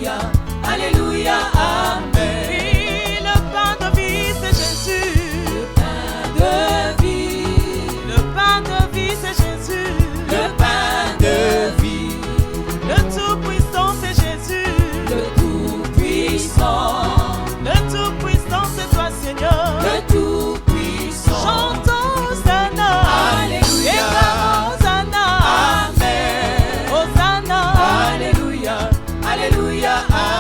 Alléluia, Alléluia, Amen. Oui, le pain de vie c'est Jésus. Le pain de vie, Le pain de vie c'est Jésus. le pain de vie, Le tout-puissant c'est Jésus. le Tout-Puissant, Le tout-puissant c'est toi Seigneur. le Tout-Puissant. Chantons Hosanna. Alléluia. Et clamons Hosanna. Amen. Hosanna. Alléluia, Alléluia, Amen.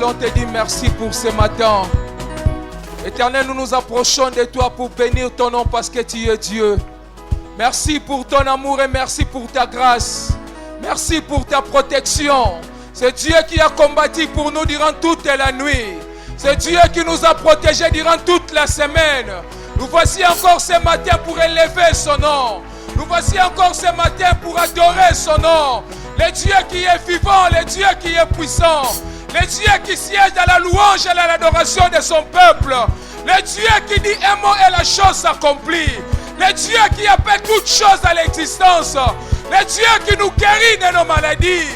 voulons te dire merci pour ce matin. Éternel, nous nous approchons de toi pour bénir ton nom parce que tu es Dieu. Merci pour ton amour et merci pour ta grâce. Merci pour ta protection. C'est Dieu qui a combattu pour nous durant toute la nuit. C'est Dieu qui nous a protégés durant toute la semaine. Nous voici encore ce matin pour élever son nom. Nous voici encore ce matin pour adorer son nom. Le Dieu qui est vivant, le Dieu qui est puissant. Le Dieu qui siège dans la louange et dans l'adoration de son peuple. Le Dieu qui dit un mot et la chose s'accomplit. Le Dieu qui appelle toutes choses à l'existence. Le Dieu qui nous guérit de nos maladies.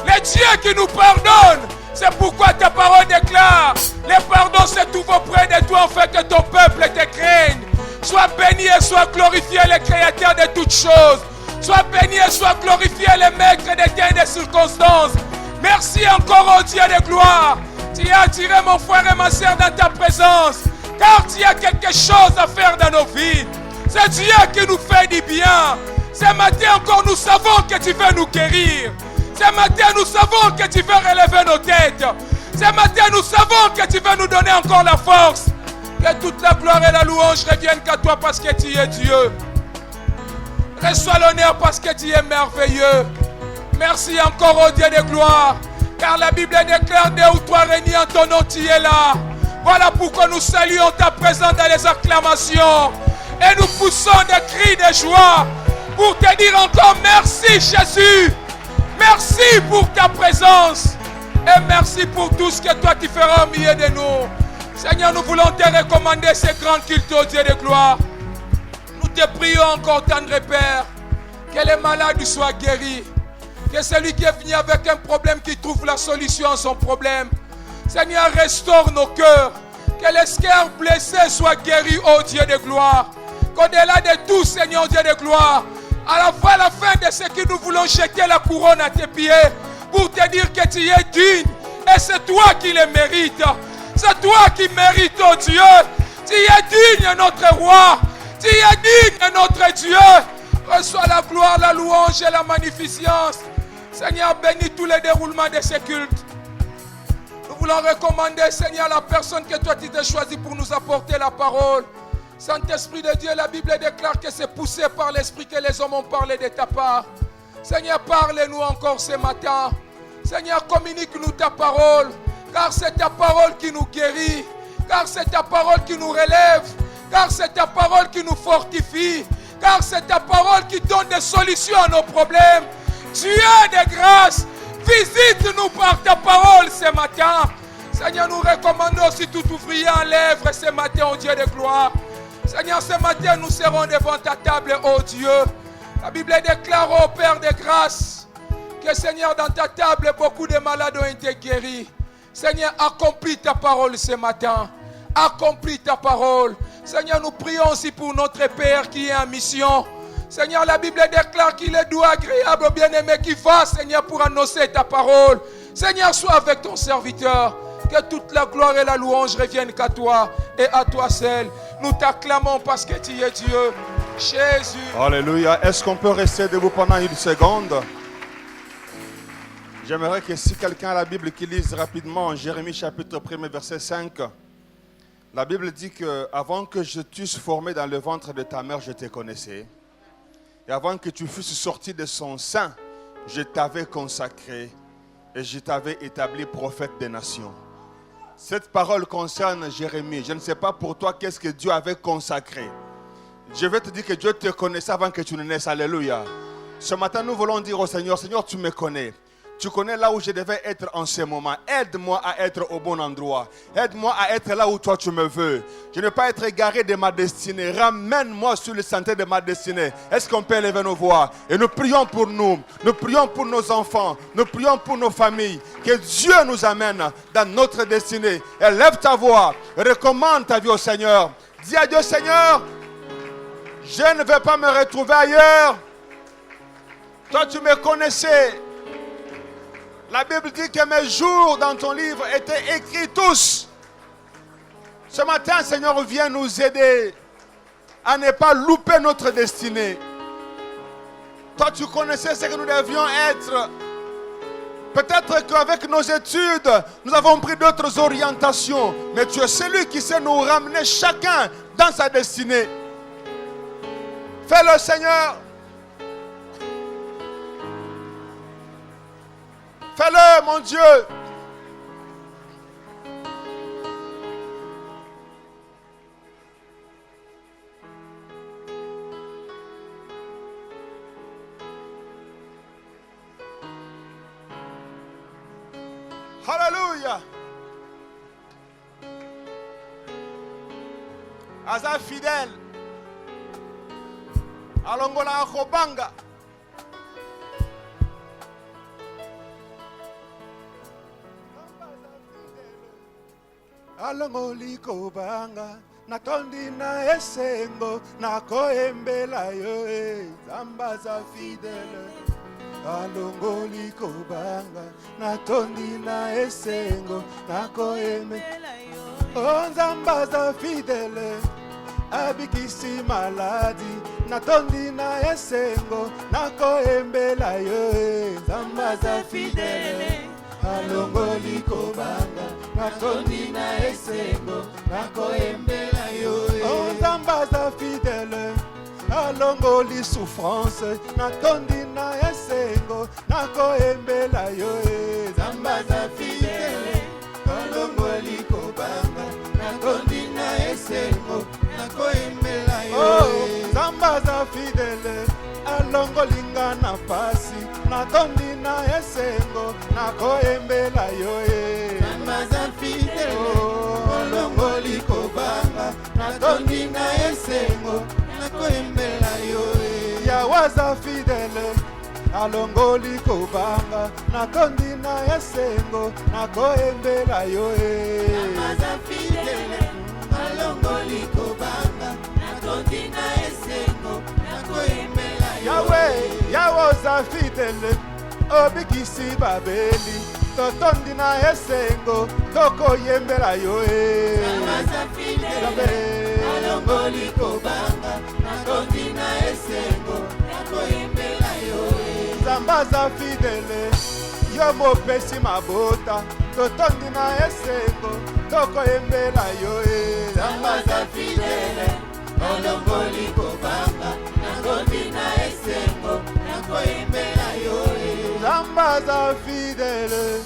Le Dieu qui nous pardonne. C'est pourquoi ta parole déclare: le pardon se trouve auprès de toi afin que ton peuple te craigne. Sois béni et sois glorifié le Créateur de toutes choses. Sois béni et sois glorifié le Maître des temps et des circonstances. Merci encore au Dieu de gloire. Tu as attiré mon frère et ma soeur dans ta présence. Car tu as quelque chose à faire dans nos vies. C'est Dieu qui nous fait du bien. Ce matin encore nous savons que tu veux nous guérir. Ce matin nous savons que tu veux relever nos têtes. Ce matin nous savons que tu veux nous donner encore la force. Que toute la gloire et la louange reviennent qu'à toi parce que tu es Dieu. Reçois l'honneur parce que tu es merveilleux. Merci encore au Dieu de gloire. Car la Bible déclare: 2 ou 3 réunis en ton nom, tu es là. Voilà pourquoi nous saluons ta présence dans les acclamations. Et nous poussons des cris de joie pour te dire encore merci Jésus. Merci pour ta présence. Et merci pour tout ce que toi tu feras au milieu de nous. Seigneur, nous voulons te recommander ces grands cultes au Dieu de gloire. Nous te prions encore, tendre Père, que les malades soient guéris. Que celui qui est venu avec un problème qui trouve la solution à son problème. Seigneur, restaure nos cœurs. Que les cœurs blessés soient guéris, ô Dieu de gloire. Qu'au-delà de tout, Seigneur Dieu de gloire, à la fin de ce que nous voulons jeter la couronne à tes pieds pour te dire que tu es digne. Et c'est toi qui le mérites. C'est toi qui mérites, oh Dieu. Tu es digne, notre roi. Tu es digne, notre Dieu. Reçois la gloire, la louange et la magnificence. Seigneur, bénis tous les déroulements de ces cultes. Nous voulons recommander, Seigneur, la personne que toi tu t'es choisi pour nous apporter la parole. Saint-Esprit de Dieu, la Bible déclare que c'est poussé par l'Esprit que les hommes ont parlé de ta part. Seigneur, parle-nous encore ce matin. Seigneur, communique-nous ta parole. Car c'est ta parole qui nous guérit. Car c'est ta parole qui nous relève. Car c'est ta parole qui nous fortifie. Car c'est ta parole qui donne des solutions à nos problèmes. Dieu de grâce, visite-nous par ta parole ce matin. Seigneur, nous recommandons aussi tout ouvrier en lèvres ce matin, ô Dieu de gloire. Seigneur, ce matin, nous serons devant ta table, ô Dieu. La Bible déclare, ô Père de grâce, que Seigneur, dans ta table, beaucoup de malades ont été guéris. Seigneur, accomplis ta parole ce matin. Accomplis ta parole. Seigneur, nous prions aussi pour notre Père qui est en mission. Seigneur, la Bible déclare qu'il est doux, agréable, bien-aimé qui va, Seigneur, pour annoncer ta parole. Seigneur, sois avec ton serviteur. Que toute la gloire et la louange reviennent qu'à toi et à toi seul. Nous t'acclamons parce que tu es Dieu. Jésus. Alléluia. Est-ce qu'on peut rester debout pendant une seconde? J'aimerais que si quelqu'un a la Bible qui lise rapidement Jérémie chapitre 1 verset 5. La Bible dit que avant que je t'eusse formé dans le ventre de ta mère, je te connaissais. Et avant que tu fusses sorti de son sein, je t'avais consacré et je t'avais établi prophète des nations. Cette parole concerne Jérémie. Je ne sais pas pour toi qu'est-ce que Dieu avait consacré. Je vais te dire que Dieu te connaissait avant que tu ne naisses. Alléluia. Ce matin, nous voulons dire au Seigneur, Seigneur, tu me connais. Tu connais là où je devais être en ce moment. Aide-moi à être au bon endroit. Aide-moi à être là où toi tu me veux. Je ne veux pas être égaré de ma destinée. Ramène-moi sur le sentier de ma destinée. Est-ce qu'on peut élever nos voix? Et nous prions pour nous. Nous prions pour nos enfants. Nous prions pour nos familles. Que Dieu nous amène dans notre destinée. Élève ta voix. Recommande ta vie au Seigneur. Dis à Dieu, Seigneur, je ne veux pas me retrouver ailleurs. Toi tu me connaissais. La Bible dit que mes jours dans ton livre étaient écrits tous. Ce matin, Seigneur, viens nous aider à ne pas louper notre destinée. Toi, tu connaissais ce que nous devions être. Peut-être qu'avec nos études, nous avons pris d'autres orientations. Mais tu es celui qui sait nous ramener chacun dans sa destinée. Fais-le, Seigneur. Fais-le, mon Dieu. Alléluia. Aza fidèle. Alongola akobanga. Alongoli kobanga. Natondi na esengo. Nakoembela yo e. Zambaza fidèle. Alongoli kobanga. Natondi na esengo. Nakoembela yo. Oh, zambaza fidèle. Abikisi maladi. Natondi na esengo. Nakoembela yo. Zambaza fidèle. Alongoli kobanga. Natondi na esengo. Nakoembela yo. Oh, zambaza fidèle. Alongoli souffrance. Natondi na esengo. Nakoembela yo. Zambaza fidèle. Alongoli kobanga. Natondi na esengo. Nakoembela yo. Oh, zambaza fidèle. Alongolinga na pasi. Natondi na esengo. Nakoembela yo. Zambaza fidèle. Alongoli kobanga. Natondi na esengo. Nakoembela yo. Yawaza fidèle. Alongoli kobanga. Natondi na esengo. Nakoembela yo. Zambaza fidèle. Alongoli kobanga. Natondi na esengo. Nakoembela yo. Yahweh, Yawoza fidèle. Obikisi babeli. Totondi na esengo. Toko yembela yo. Zambaza fidèle. Alongoli kobanga. Natondi na esengo. Nakoembela yo. Zambaza fidèle. Yo mopesi mabota. Totondi na esengo. Toko yembela yo. Zambaza fidèle. Alongoli kobanga. Natondi na esengo. Nakoembela yo. Zambaza fidèle.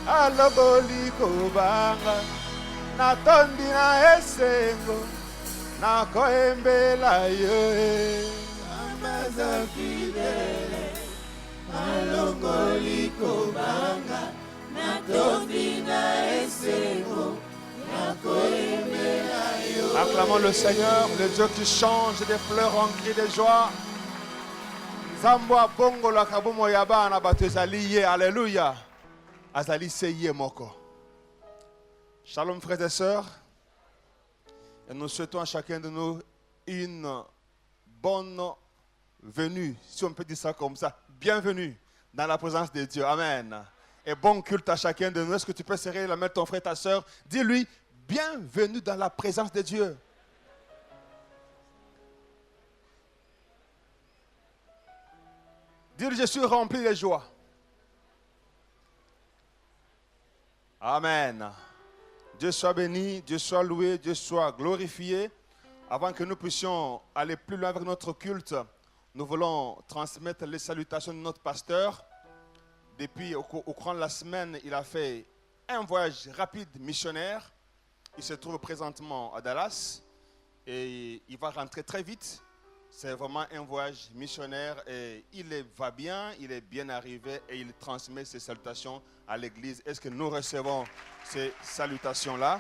Alongoli kobanga. Natondi na esengo. Nakoembela yo. Zambaza fidèle. Alongoli kobanga. Natondi na esengo. Nakoembela yo. Acclamons le Seigneur, le Dieu qui change des pleurs en cris de joie. Zambwa bongo la kabumo yabana batezali ye. Alléluia. Azali seye moko. Shalom frères et sœurs. Et nous souhaitons à chacun de nous une bonne venue, si on peut dire ça comme ça. Bienvenue dans la présence de Dieu. Amen. Et bon culte à chacun de nous. Est-ce que tu peux serrer la main de ton frère, ta sœur? Dis-lui, bienvenue dans la présence de Dieu. Dis-lui, je suis rempli de joie. Amen. Dieu soit béni, Dieu soit loué, Dieu soit glorifié. Avant que nous puissions aller plus loin avec notre culte, nous voulons transmettre les salutations de notre pasteur. Depuis, au cours de la semaine, il a fait un voyage rapide missionnaire. Il se trouve présentement à Dallas et il va rentrer très vite. C'est vraiment un voyage missionnaire et va bien, il est bien arrivé et il transmet ses salutations à l'église. Est-ce que nous recevons ces salutations-là?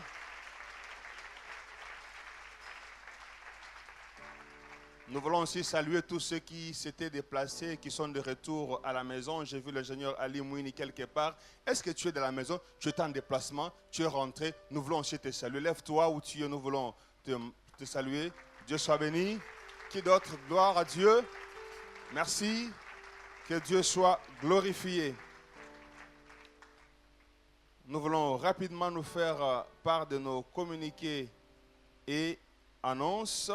Nous voulons aussi saluer tous ceux qui s'étaient déplacés, qui sont de retour à la maison. J'ai vu l'ingénieur Ali Mouini quelque part. Est-ce que tu es de la maison? Tu es en déplacement? Tu es rentré? Nous voulons aussi te saluer. Lève-toi où tu es, nous voulons te saluer. Dieu soit béni. Qui d'autre? Gloire à Dieu. Merci. Que Dieu soit glorifié. Nous voulons rapidement nous faire part de nos communiqués et annonces.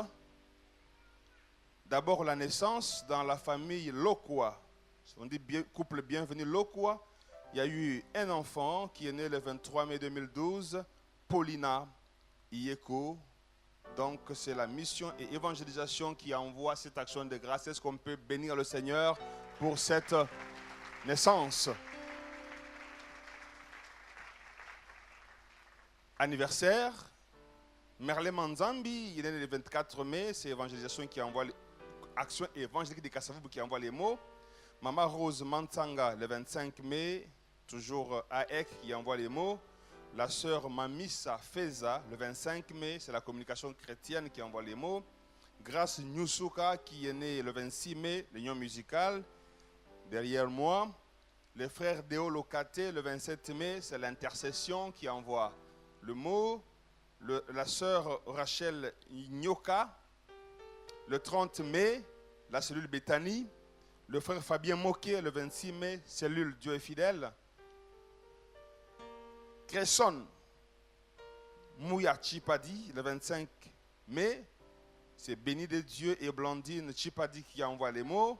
D'abord, la naissance dans la famille Lokwa. On dit couple bienvenu Lokwa. il y a eu un enfant qui est né le 23 mai 2012, Paulina Ieko. Donc c'est la mission et évangélisation qui envoie cette action de grâce. Est-ce qu'on peut bénir le Seigneur pour cette naissance? Anniversaire, Merle Manzambi, il est né le 24 mai, c'est évangélisation qui envoie, action évangélique de Kasavubu qui envoie les mots. Maman Rose Mantanga, le 25 mai, toujours à Ek, qui envoie les mots. La sœur Mamissa Feza, le 25 mai, c'est la communication chrétienne qui envoie les mots. Grâce Nyusuka, qui est né le 26 mai, l'union musicale, derrière moi. Les frères Deo Lokate, le 27 mai, c'est l'intercession qui envoie le mot. La sœur Rachel Nyoka, le 30 mai, la cellule Bethany. Le frère Fabien Moquet, le 26 mai, cellule Dieu est fidèle. Cresson Mouya Chipadi, le 25 mai, c'est Béni de Dieu et Blandine Chipadi qui envoie les mots.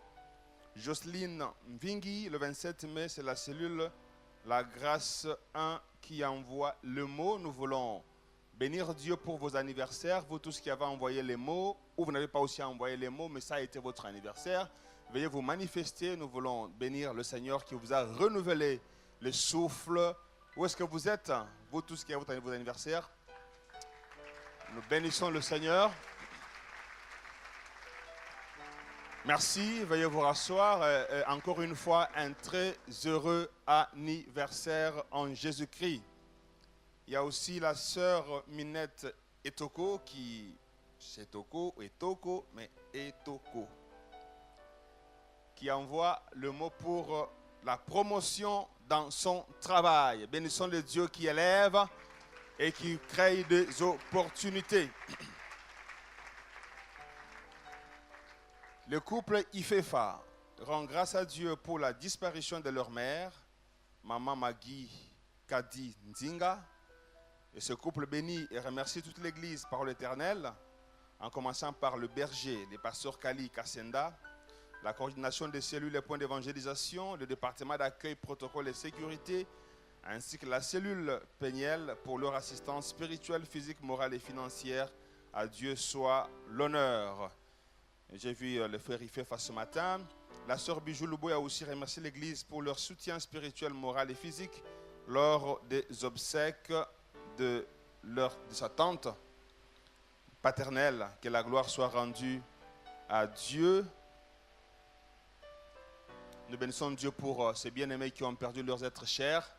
Jocelyne Mvingi, le 27 mai, c'est la cellule La Grâce 1 qui envoie le mot. Nous voulons bénir Dieu pour vos anniversaires, vous tous qui avez envoyé les mots, ou vous n'avez pas aussi envoyé les mots, mais ça a été votre anniversaire. Veuillez vous manifester, nous voulons bénir le Seigneur qui vous a renouvelé le souffle. Où est-ce que vous êtes, vous tous qui avez vos anniversaires? Nous bénissons le Seigneur. Merci, veuillez vous rasseoir. Encore une fois, un très heureux anniversaire en Jésus-Christ. Il y a aussi la sœur Minette Etoko qui, c'est Etoko, mais Etoko, qui envoie le mot pour la promotion dans son travail. Bénissons le Dieu qui élève et qui crée des opportunités. Le couple Ifefa rend grâce à Dieu pour la disparition de leur mère, Maman Magui Kadi Nzinga. Et ce couple bénit et remercie toute l'Église par l'Éternel, en commençant par le berger, les pasteurs Kali Kassenda, la coordination des cellules et points d'évangélisation, le département d'accueil, protocole et sécurité, ainsi que la cellule Péniel pour leur assistance spirituelle, physique, morale et financière. À Dieu soit l'honneur. J'ai vu le frère Ifefa ce matin. La sœur Bijou Louboy a aussi remercié l'Église pour leur soutien spirituel, moral et physique lors des obsèques de sa tante paternelle. Que la gloire soit rendue à Dieu. Nous bénissons Dieu pour ces bien-aimés qui ont perdu leurs êtres chers.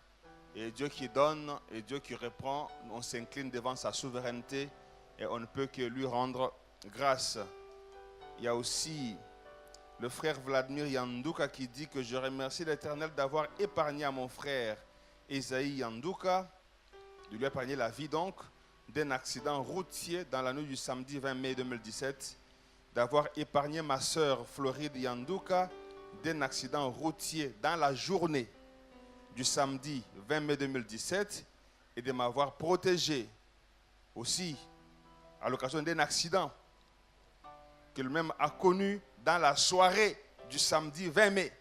Et Dieu qui donne et Dieu qui reprend, on s'incline devant sa souveraineté et on ne peut que lui rendre grâce. Il y a aussi le frère Vladimir Yanduka qui dit que je remercie l'Éternel d'avoir épargné à mon frère Esaïe Yanduka, de lui épargner la vie donc, d'un accident routier dans la nuit du samedi 20 mai 2017, d'avoir épargné ma sœur Floride Yanduka d'un accident routier dans la journée du samedi 20 mai 2017 et de m'avoir protégé aussi à l'occasion d'un accident que lui-même a connu dans la soirée du samedi 20 mai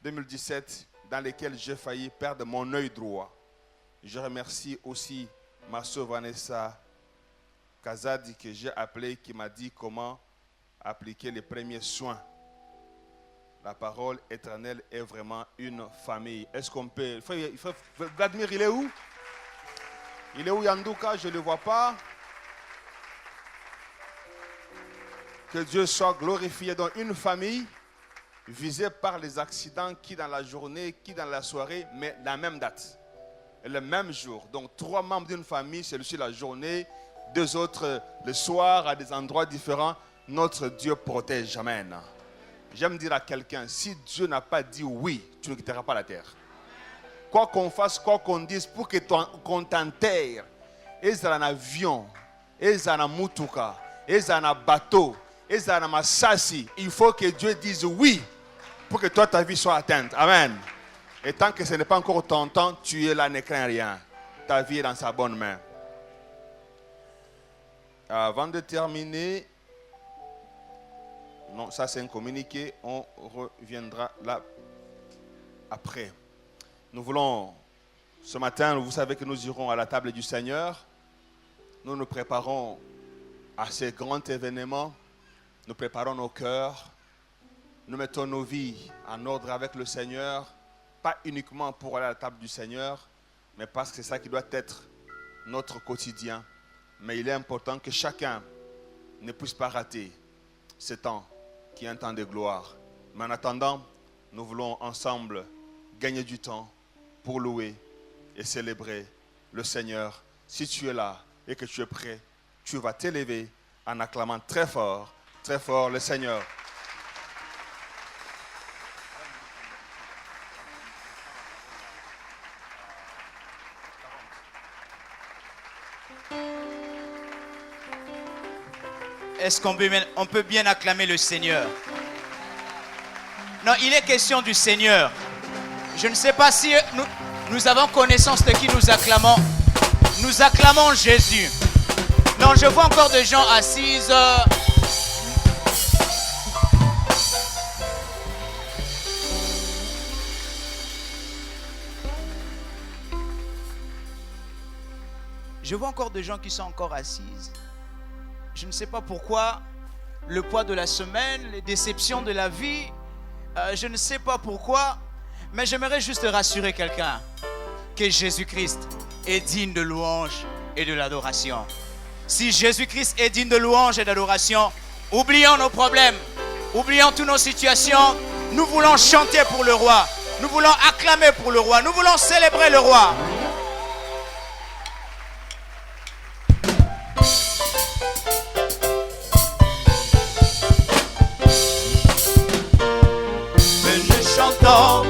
2017 dans lequel j'ai failli perdre mon œil droit. Je remercie aussi ma sœur Vanessa Kazadi que j'ai appelée, qui m'a dit comment appliquer les premiers soins. La parole éternelle est vraiment une famille. Est-ce qu'on peut... Vladimir, il est où? Il est où Yanduka? Je ne le vois pas. Que Dieu soit glorifié dans une famille visée par les accidents qui dans la journée, qui dans la soirée, mais la même date. Et le même jour. Donc 3 membres d'une famille, celui-ci la journée, 2 autres le soir à des endroits différents. Notre Dieu protège. Amen. J'aime dire à quelqu'un, si Dieu n'a pas dit oui, tu ne quitteras pas la terre. Quoi qu'on fasse, quoi qu'on dise, pour qu'on t'enterre, et dans un avion, et dans un mutuka, et dans un bateau, et dans un masasi, il faut que Dieu dise oui, pour que toi, ta vie soit atteinte. Amen. Et tant que ce n'est pas encore ton temps, tu es là, ne crains rien. Ta vie est dans sa bonne main. Avant de terminer, non, ça c'est un communiqué, on reviendra là après. Nous voulons, ce matin, vous savez que nous irons à la table du Seigneur. Nous nous préparons à ces grands événements. Nous préparons nos cœurs. Nous mettons nos vies en ordre avec le Seigneur. Pas uniquement pour aller à la table du Seigneur, mais parce que c'est ça qui doit être notre quotidien. Mais il est important que chacun ne puisse pas rater ce temps qui est un temps de gloire. Mais en attendant, nous voulons ensemble gagner du temps pour louer et célébrer le Seigneur. Si tu es là et que tu es prêt, tu vas t'élever en acclamant très fort le Seigneur. Est-ce qu'on peut bien acclamer le Seigneur? Non, il est question du Seigneur. Je ne sais pas si nous avons connaissance de qui nous acclamons. Nous acclamons Jésus. Non, je vois encore des gens assises. Je vois encore des gens qui sont encore assises. Je ne sais pas pourquoi, le poids de la semaine, les déceptions de la vie, je ne sais pas pourquoi, mais j'aimerais juste rassurer quelqu'un que Jésus-Christ est digne de louange et de l'adoration. Si Jésus-Christ est digne de louange et d'adoration, oublions nos problèmes, oublions toutes nos situations. Nous voulons chanter pour le roi, nous voulons acclamer pour le roi, nous voulons célébrer le roi.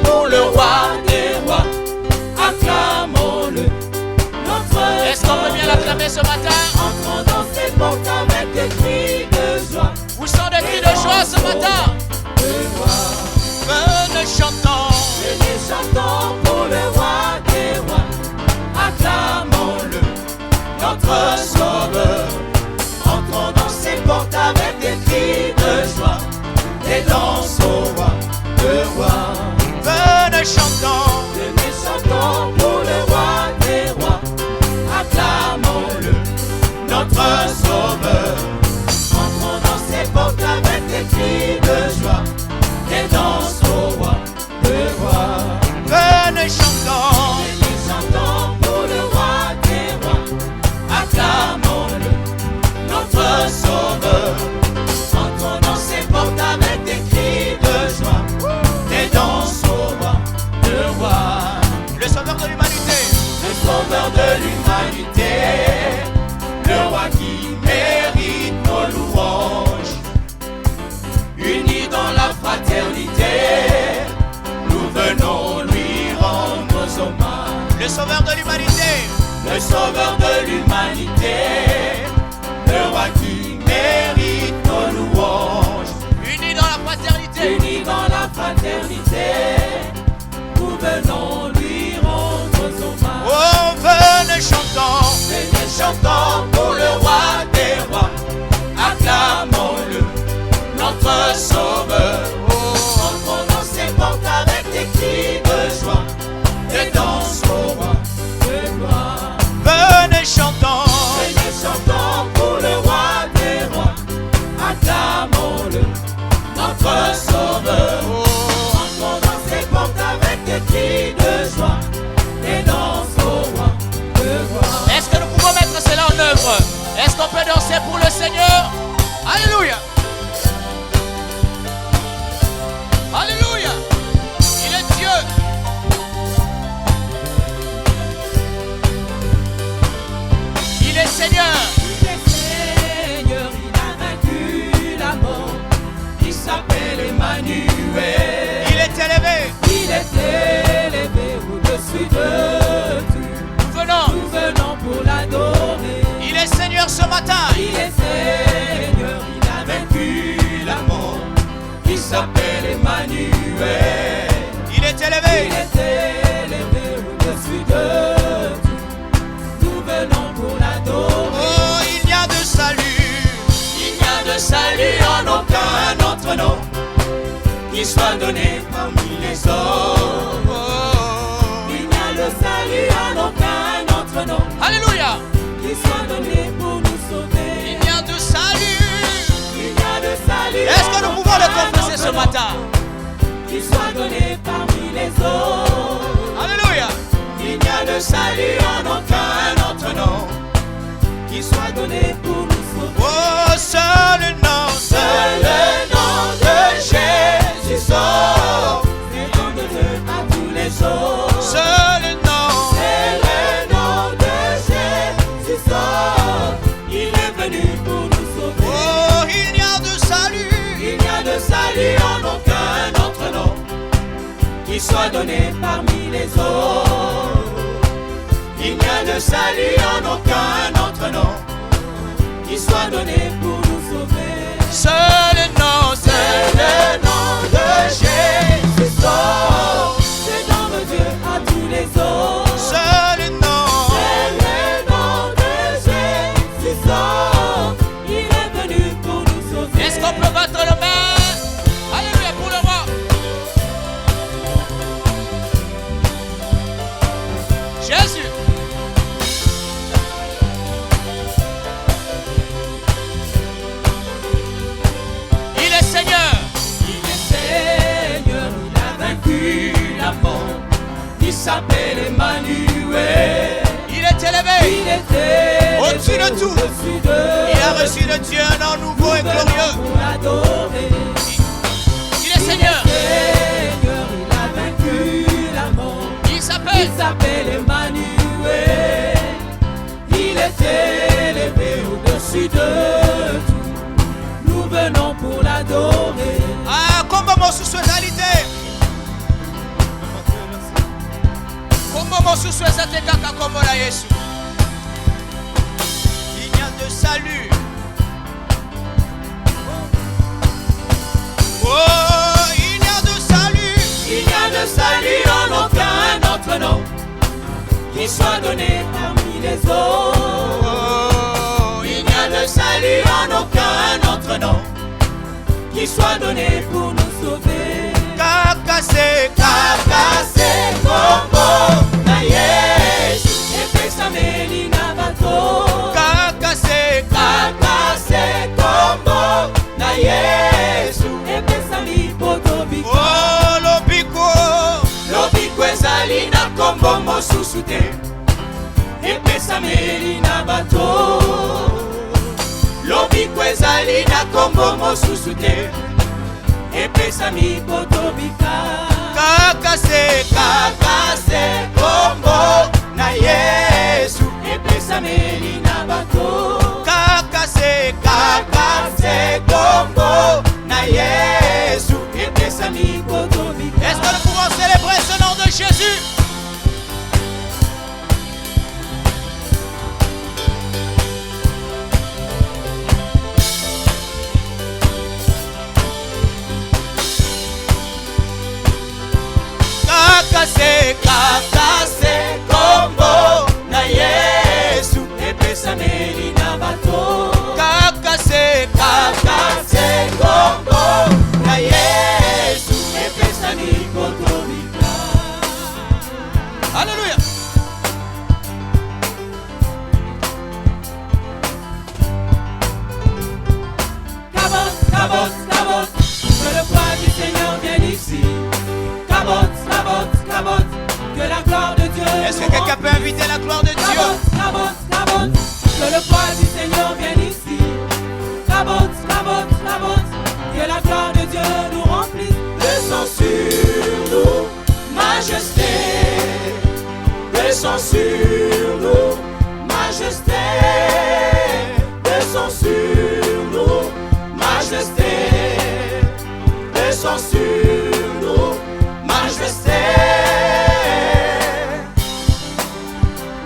Pour le roi des rois, acclamons-le. Est-ce qu'on peut bien l'acclamer ce matin? Entrons dans ses portes avec des cris de joie. Où sont des cris de joie ce matin? Venez chantons. Venez chantons pour le roi des rois, acclamons-le, notre sauveur. Entrons dans ses portes avec des cris de joie et dansons au roi. Le roi, venez chantons, venez chantons pour le roi des rois, acclamons-le, notre sauveur. Entrons dans ses portes avec des cris de joie et dansons au roi, le roi. Venez chantons, venez chantons pour le roi des rois, acclamons-le, notre sauveur. Entrons dans ses portes avec des cris de joie. Danse au roi, le roi, le sauveur de l'humanité, le sauveur de l'humanité, le roi qui mérite nos louanges. Unis dans la fraternité, nous venons lui rendre hommage. Le sauveur de l'humanité, le sauveur de l'humanité, le roi qui mérite nos louanges. Unis dans la fraternité, unis dans la fraternité, nous venons lui rendre hommage. Oh, venez chantons, venez chantons pour le roi des rois, acclamons-le, notre sauveur. Entrons dans ses portes avec des cris de joie et dansons au roi de gloire. Venez chantons, venez chantons pour le roi des rois, acclamons-le, notre sauveur. Entrons dans ses portes avec des cris de joie et dansons au roi de gloire. Est-ce que nous pouvons mettre cela en œuvre? Est-ce qu'on peut danser pour le Seigneur? Alléluia! Alléluia! Il est Dieu! Il est Seigneur! Il est Seigneur, il a vaincu la mort. Il s'appelle Emmanuel. Il est élevé! Il est élevé au-dessus de tout. Nous venons pour l'adorer. Il est Seigneur ce matin! Il est Seigneur, il a vaincu la mort. Il s'appelle Emmanuel. Il est élevé! Il est élevé au-dessus de tout. Nous venons pour l'adorer. Oh, il y a de salut! Il n'y a de salut en aucun autre nom qui soit donné parmi les hommes. Oh, matin. Qui soit donné parmi les autres. Alléluia. Il n'y a de salut en aucun autre nom Qui soit donné pour nous sauver. Oh, seul le nom, seul le nom de Jésus sauve. C'est le nom de Dieu à tous les jours. seul le nom. C'est le nom de Jésus sauve. Il est venu pour nous sauver. Oh, il y a de salut. Il n'y a de salut en aucun autre nom Qui soit donné parmi les autres. Il n'y a de salut en aucun autre nom Qui soit donné pour nous sauver. Seul le nom, c'est le nom de Jésus sauve. C'est le nom de Dieu à tous les autres. seul le nom. C'est le nom de Jésus sauve. Il est venu pour nous sauver. Est-ce qu'on peut battre le main? Alléluia pour le roi. Jésus. Il est Seigneur. Il est Seigneur, il a vaincu la mort. Il s'appelle Emmanuel. Il est élevé. Il était Au-dessus de tout. au-dessus de Il a reçu de Dieu un nom nouveau et glorieux. pour l'adorer. Il est Seigneur. Seigneur, il a vaincu la mort. Il s'appelle. Il s'appelle Emmanuel. Il est élevé au-dessus de tout. Nous venons pour l'adorer. Ah, combo mon sous-suésalité. Combo mon sous-suésalité kaka combo la Yesu. Il y a de salut. Oh, il y a de salut. Il n'y a de salut en aucun autre nom qui soit donné parmi les autres. Oh, Il n'y a de salut en aucun autre nom Qui soit donné pour nous sauver. kaka c'est Kakase kombo na Yesu. Epesa melina bato. kaka c'est Kakase kombo na Yesu. Epesa lipoto biko. oh lobiko. Lobiko ezali na kombo mosusu te. Epesa melina bato. Lobiko ezali na kombo mosusu te. Epesa mipoto bika. kaka c'est Kakase kombo na Yesu. Epesa melina bato. kaka c'est Kakase kombo na Yesu. Epesa mipoto bika. Est-ce que nous pouvons célébrer ce nom de Jésus? Kakase, Kakase kombo na Yesu. Epesa melina bato. kakase, Kakase kombo na Yesu. Epesa mipoto bika. Alléluia. Cabote, cabote, cabote, que le poids du Seigneur vienne ici. Cabote, cabote, cabote, que la gloire de Dieu. Est-ce que nous quelqu'un peut inviter la gloire de Dieu? Cabote, cabote, cabote, que le poids du Seigneur vienne ici. Cabote, cabote, cabote, que la gloire de Dieu nous remplisse. Descends sur nous, majesté. Descends sur nous, majesté. Descends sur nous, majesté. Descends sur nous, majesté.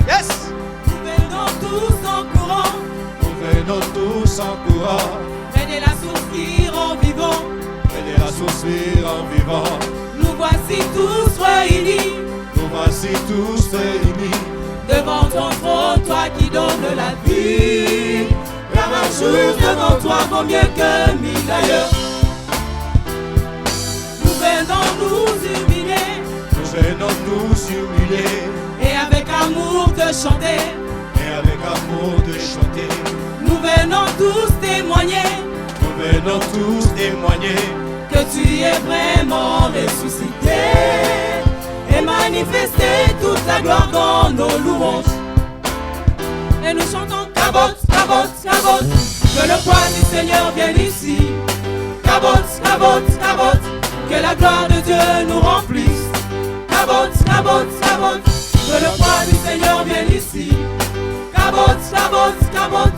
Yes. Nous venons tous en courant, Nous venons tous en courant, près de la source qui rend vivant. et la source en vivant. Nous voici tous réunis Nous voici tous réunis. devant ton trône, toi qui donnes la vie. Car un jour devant toi vaut mieux que 1000 ailleurs. Nous venons nous humilier Nous venons tous humilier et avec amour te chanter. et avec amour de chanter. Nous venons tous témoigner Nous venons tous témoigner que tu es vraiment ressuscité et manifester toute ta gloire dans nos louanges. Et nous chantons Cabot, Cabot, Cabot, que le poids du Seigneur vienne ici. Cabot, Cabot, Cabot, que la gloire de Dieu nous remplisse. Cabot, Cabot, Cabot, que le poids du Seigneur vienne ici. Cabot, Cabot, Cabot,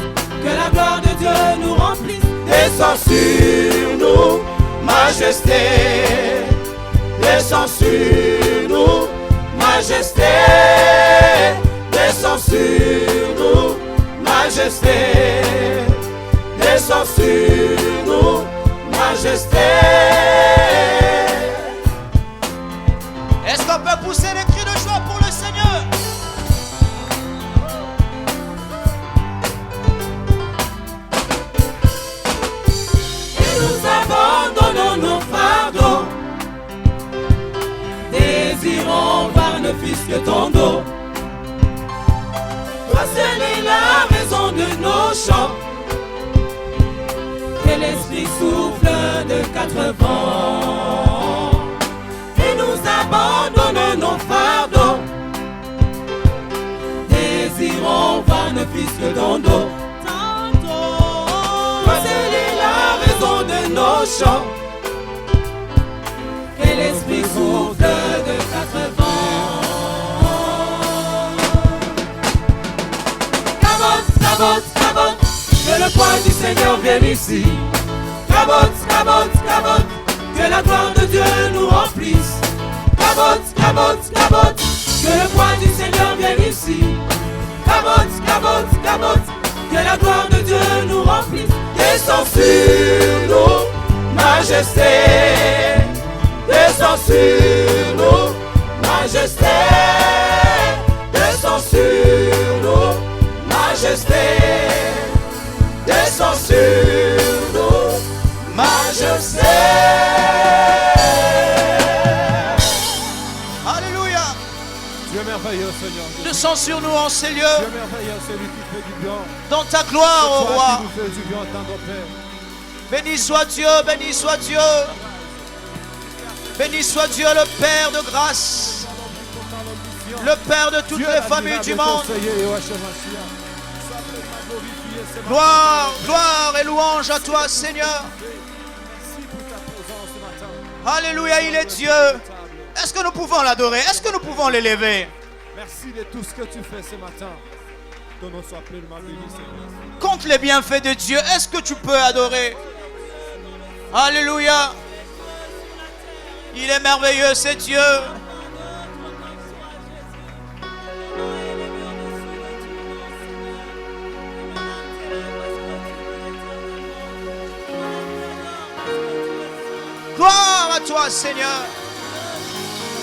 que la gloire de Dieu nous remplisse. Descends sur nous, majesté. Descends sur nous, majesté. Descends sur nous, majesté. Descends sur nous, majesté. Est-ce qu'on peut pousser des cris de joie pour le Seigneur? Et nous abandonnons nos fardeaux, désirons voir ne fût que ton dos. Toi seul est la raison de nos chants, que l'esprit souffle de quatre vents. Et nous abandonnons nos fardeaux, désirons voir ne fût que ton dos. Toi seul est la raison de nos chants, que l'esprit souffle de quatre vents. Cabot, Cabot, Cabot, que le poids du Seigneur vienne ici. Cabot, Cabot, Cabot, que la gloire de Dieu nous remplisse. Cabot, Cabot, Cabot, que le poids du Seigneur vienne ici. Cabot, Cabot, Cabot, que la gloire de Dieu nous remplisse. Descends sur nous, majesté. Descends sur nous, majesté. Descends sur nous, majesté. Descends sur nous, majesté. Alléluia. Tu es merveilleux, Seigneur. Descends sur nous en ces lieux, Tu es merveilleux, celui qui fait du bien. dans ta gloire, ô C'est toi roi. qui nous fais du bien, tendre Père. Béni soit Dieu, béni soit Dieu. Béni soit Dieu, le Père de grâce, le Père de toutes les familles du monde. Gloire, gloire et louange à toi, Seigneur. Alléluia, il est Dieu. Est-ce que nous pouvons l'adorer? Est-ce que nous pouvons l'élever? Merci de tout ce que tu fais ce matin. Ton nom soit pleinement béni, Seigneur. Compte les bienfaits de Dieu. Est-ce que tu peux adorer? Alléluia. Il est merveilleux, c'est Dieu. Gloire à toi, Seigneur.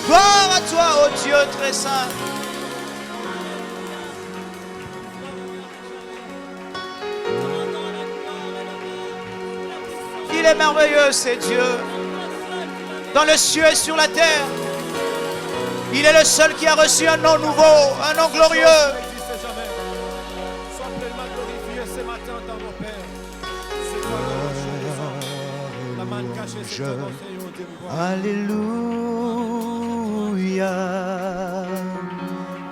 Gloire à toi, ô Dieu très saint. Il est merveilleux, c'est Dieu. Dans le ciel et sur la terre, il est le seul qui a reçu un nom nouveau, un nom glorieux. Sois pleinement glorifié ce matin dans nos pères. C'est toi le la manne cachée, c'est ton nom, Seigneur, Dieu nous voit. Alléluia,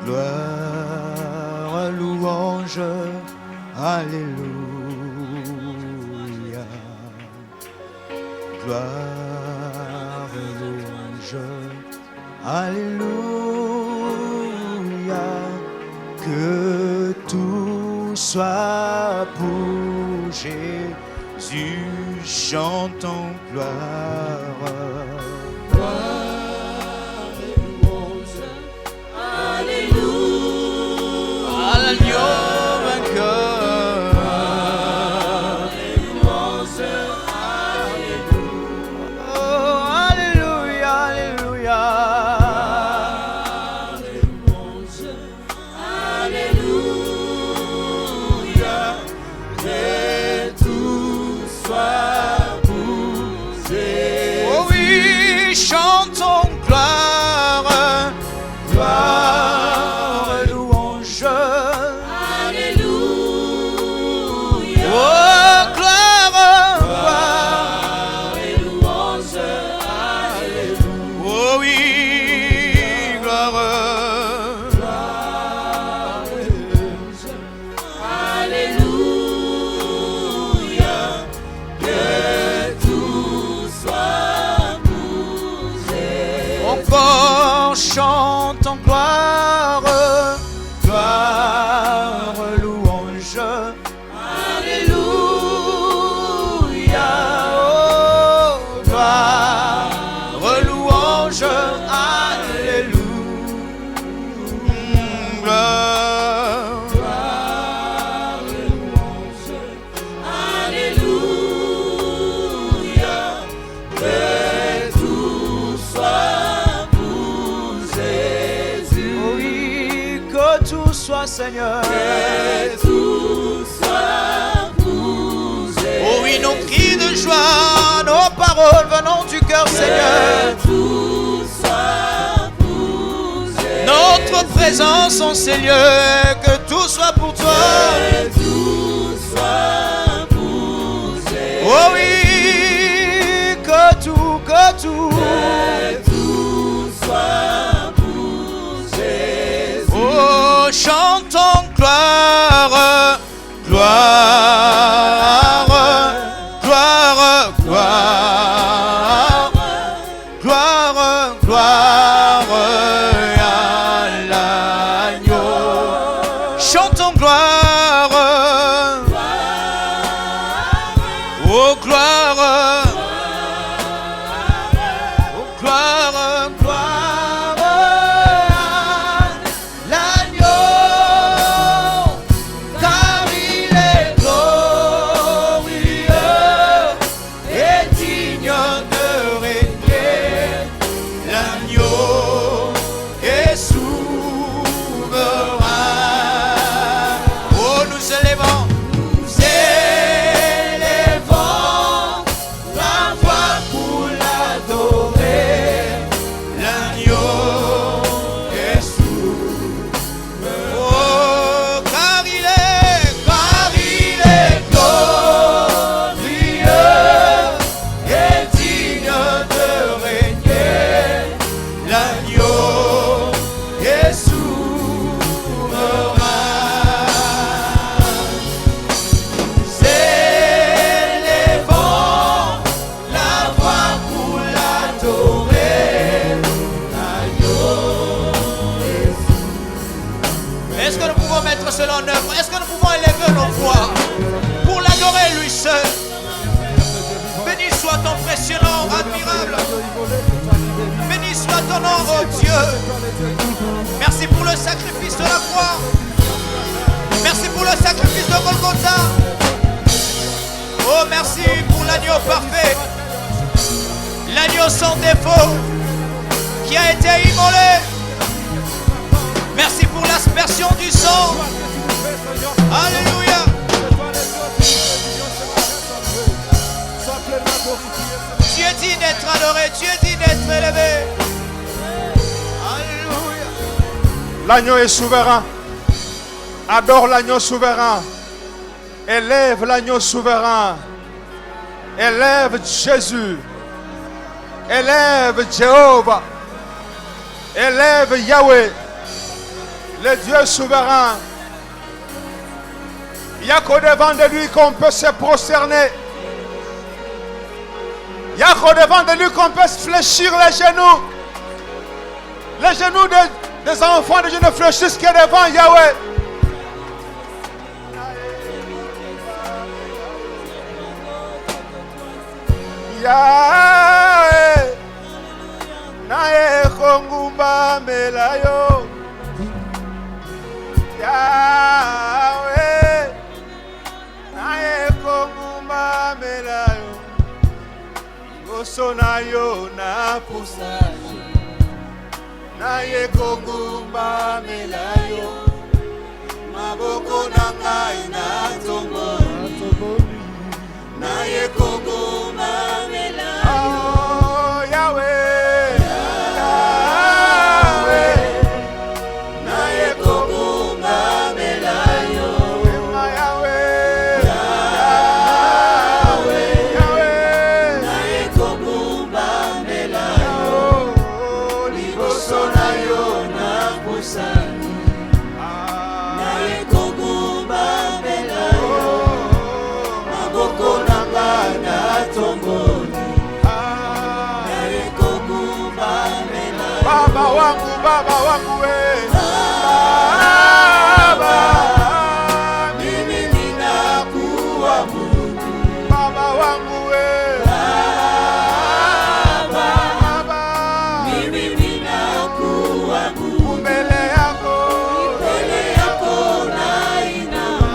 gloire, louange, Alléluia, gloire, louange, Alléluia, que tout soit pour Jésus, chantons gloire. À l'agneau vainqueur. Oh, alléluia, alléluia. Oh oui, chantons gloire, gloire, louange. Seigneur. Que tout soit bougé. Oh oui, nos cris de joie, nos paroles venant du cœur, Seigneur. Que tout soit bougé. Notre présence en ces lieux, que tout soit pour toi. Que tout soit bougé. Oh oui, que tout, que tout. Que tout soit bougé. Oh, chantons gloire, gloire, gloire, gloire, gloire, gloire à l'agneau. Chantons gloire, oh gloire, oh gloire, gloire à l'agneau, car il est glorieux et digne de régner. L'agneau est souverain. Oh, nous élevons, la voix pour l'adorer. L'agneau est souverain. Oh, car il est glorieux et digne de régner. L'agneau est souverain. Nous élevons la voix pour l'adorer. L'agneau est souverain. Est-ce que nous pouvons mettre cela en œuvre? Est-ce que nous pouvons élever nos voix pour l'adorer lui seul? Béni soit ton précieux nom admirable. Béni soit ton nom, oh Dieu. Merci pour le sacrifice de la croix. Merci pour le sacrifice de Golgotha. Oh, merci pour l'agneau parfait, l'agneau sans défaut qui a été immolé. Merci pour l'aspersion du sang. Alléluia. Tu es digne d'être adoré, tu es digne d'être élevé. Alléluia. L'agneau est souverain. Adore l'agneau souverain. Élève l'agneau souverain. Élève Jésus. Élève Jéhovah. Élève Yahweh. Le Dieu souverain. Il n'y a qu'au devant de lui qu'on peut se prosterner. Il n'y a qu'au devant de lui qu'on peut se fléchir les genoux. Les genoux des enfants de Dieu ne fléchissent que devant Yahweh. Yahweh, nae kongumba melayo. Yahweh, nae kongumba melayo. Gosonayo na pusayo. Nae kongumba melayo. Maboko na ngai na tomboli. Nae kongumba melayo. Oh Yahweh, Yahweh, nae kongumba melayo. Yahweh, Yahweh, Yahweh, nae kongumba melayo. Liboso na yo na pusani. Nae kongumba melayo. Maboko na ngai na tomboli. Nae kongumba melayo. Baba wangu we. Baba, mimi ninakuabudu. Baba wangu we. Baba, mimi ninakuabudu. Mbele yako nainama.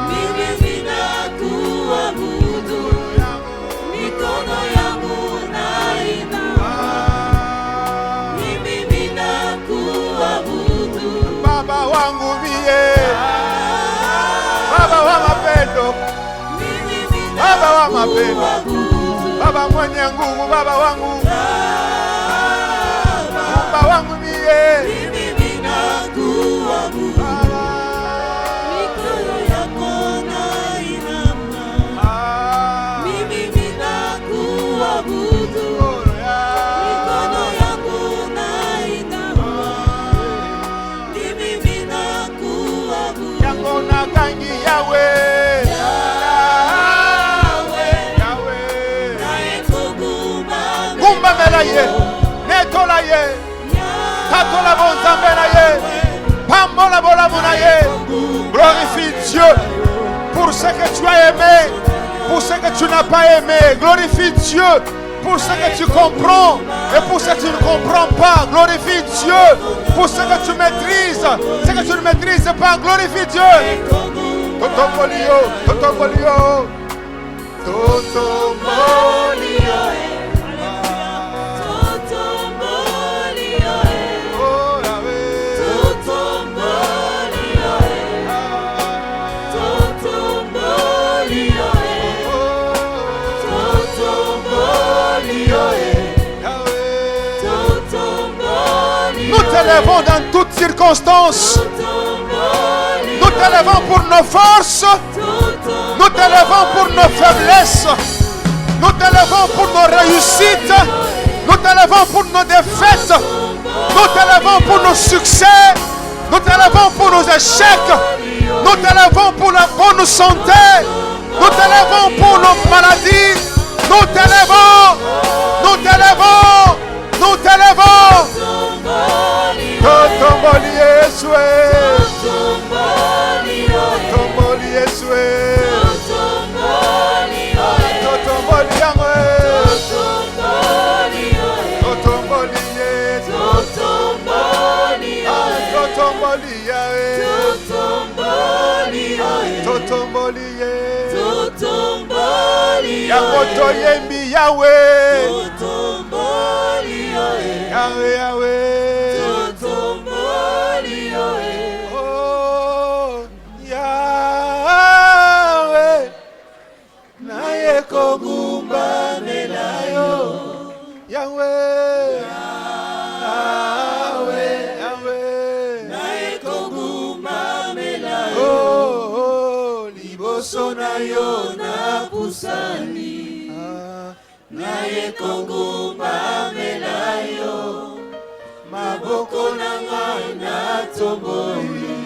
Mimi ninakuabudu. Mikono yangu nainama. Mimi ninakuabudu. Baba wa mapendo, Baba mwenye nguvu, Baba wangu, Baba wangu mie, mimi ninakuabudu. Mikono yako nainama, mimi ninakuabudu. Mikono yangu nainama, mimi ninakuabudu. yango nakangi Yahweh. Ye, netola ye, tatola bonzambe na ye, pambola bola mona ye. Glorifie Dieu pour ce que tu as aimé, pour ce que tu n'as pas aimé. Glorifie Dieu pour ce que tu comprends et pour ce que tu ne comprends pas. Glorifie Dieu pour ce que tu maîtrises, ce que tu ne maîtrises pas. Glorifie Dieu. Totombolio, totombolio, totombolio. Nous t'élèvons dans toutes circonstances. Nous t'élèvons pour nos forces. Nous t'élèvons pour nos faiblesses. Nous t'élèvons pour nos réussites. Nous t'élèvons pour nos défaites. Nous t'élèvons pour nos succès. Nous t'élèvons pour nos échecs. Nous t'élèvons pour la bonne santé. Nous t'élèvons pour nos maladies. Nous t'élèvons. Nous t'élèvons. Nous t'élèvons. Totomboli Yesue. Totomboli Yesue. Totomboli Yahweh. Totomboli Yesue. Totomboli Yahweh. Totomboli Yahweh. Yakoto yembi Yahweh. Yahweh, Yahweh. Oh, Yahweh. Naye kogumba melayo. Yahweh. Yahweh, Yahweh. Naye kogumba melayo. Oh, liboso na yo na pusani. Naye kogumba melayo. Maboko na ngai na tomboli.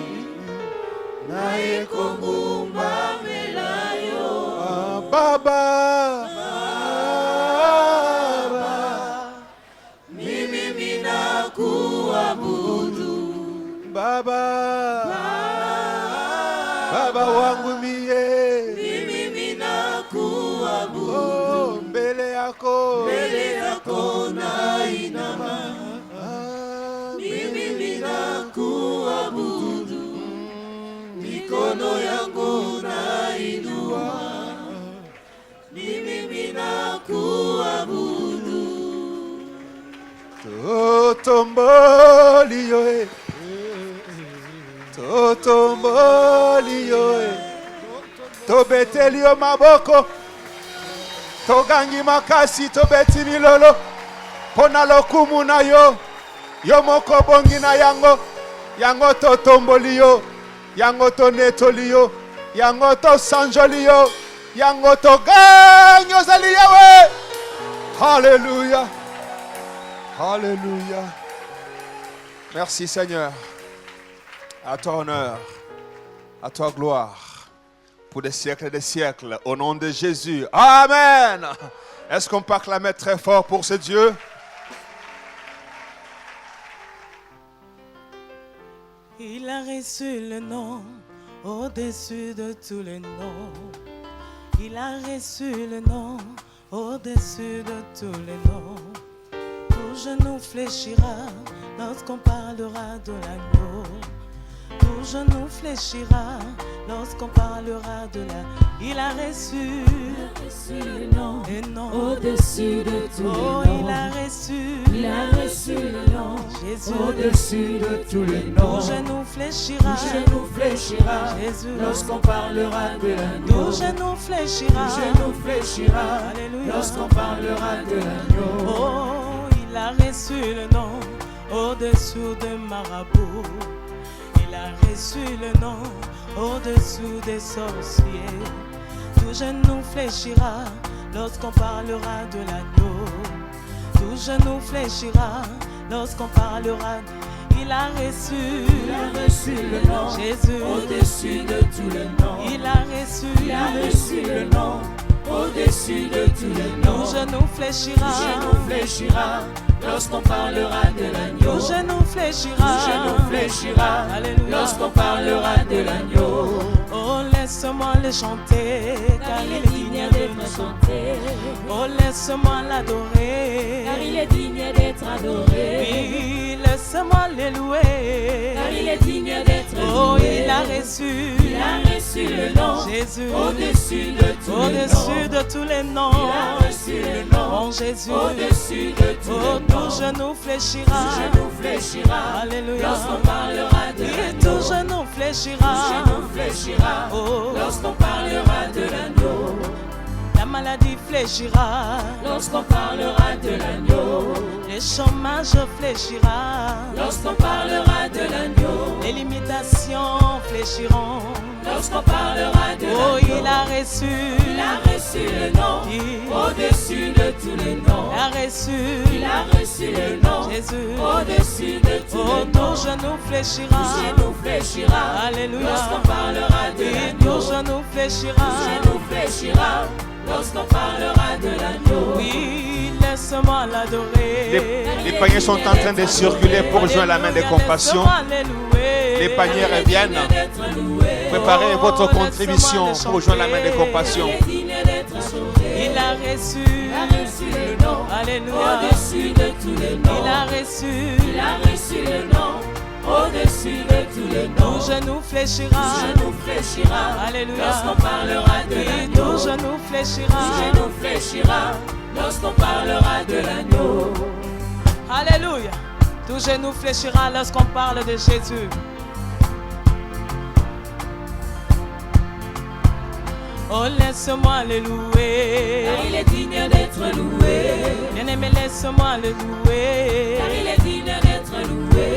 Naye kogumba melayo. Baba, Baba, mimi ninakuabudu. Baba, Baba wangu mie, mimi ninakuabudu. Oh, mbele yako nainama, mimi ninakuabudu. Mikono yangu nainua, mimi ninakuabudu. Totomboli yoe, totomboli yoe, tobeteli yo maboko, togangi makasi, tobeti milolo, pona lokumu na yo, yo moko bongi na yango, yango totomboli yo, yango to netoli yo, yango to sanjoli yo, yango to gangi ozali yawe. Alléluia. Alléluia. Merci Seigneur. À toi honneur, à toi gloire, pour des siècles et des siècles, au nom de Jésus. Amen. Est-ce qu'on peut acclamer très fort pour ce Dieu? Il a reçu le nom au-dessus de tous les noms. Il a reçu le nom au-dessus de tous les noms. Tout genou fléchira lorsqu'on parlera de l'agneau. Tout genou fléchira Lorsqu'on parlera de la, il a reçu le nom un nom au-dessus de tous Oh, les noms. il a reçu Le nom Jésus. Au-dessus de tous les Tout noms. genou fléchira. Tout genou fléchira. Jésus. Lorsqu'on parlera de l'agneau. Tout genou fléchira. Tout genou fléchira. Alléluia. Lorsqu'on parlera de l'agneau. Oh, il a reçu le nom au-dessous de marabout. Il a reçu le nom au-dessous des sorciers. Tout genou fléchira lorsqu'on parlera de l'agneau. Tout genou fléchira lorsqu'on parlera. Il a reçu le nom. Jésus. Au-dessus de tous les noms. Il a reçu le nom. Au-dessus de tous les noms. Tout genou fléchira. Tout genou fléchira. Lorsqu'on parlera de l'agneau. Tout genou fléchira. Tout genou fléchira. Alléluia. Lorsqu'on parlera de l'agneau. Oh, laisse-moi le chanter, car il est digne d'être chanté. Oh, laisse-moi l'adorer, Car il est digne d'être adoré. oui, laisse-moi le louer. Car il est digne d'être Oh, loué. il a reçu le nom Jésus Au-dessus de tous les noms. au-dessus de tous les noms. Il a reçu le nom. Oh, Jésus, Au-dessus de tous oh, les tout noms. genou fléchira. Tout genou fléchira. Alléluia. Lorsqu'on parlera de Oui, l'agneau. tout genou fléchira. Tout genou fléchira. Oh, Lorsqu'on parlera de l'agneau. la maladie fléchira. Lorsqu'on parlera de l'agneau. Le chômage fléchira. Lorsqu'on parlera de l'agneau. Les limitations fléchiront. Lorsqu'on parlera de Oh, l'agneau. il a reçu Il a reçu le nom Il au-dessus de tous les noms. a reçu Il a reçu le nom Jésus. au-dessus de tous Oh, les tout noms. genou fléchira. Tout genou fléchira. Alléluia. Lorsqu'on parlera de Oui, l'agneau. tout genou fléchira. Tout genou fléchira. Lorsqu'on parlera de l'agneau. Oui, laisse-moi l'adorer. Les paniers sont en train de circuler pour joindre la main de compassion. Laisse-moi le louer. Les paniers reviennent. Préparez votre contribution pour joindre la main de compassion. Il a reçu Le nom Alléluia. au-dessus de tous les noms. Il a reçu Il a reçu le nom au-dessus de tous les noms. tout genou fléchira. Tout genou fléchira. Alléluia. Lorsqu'on parlera de Oui, l'agneau. tout genou fléchira. Tout genou fléchira. Lorsqu'on parlera de l'agneau. Alléluia. Tout genou fléchira lorsqu'on parle de Jésus. Oh, laisse-moi le louer. Car il est digne d'être loué. Bien-aimé, laisse-moi le louer. Car il est digne d'être loué.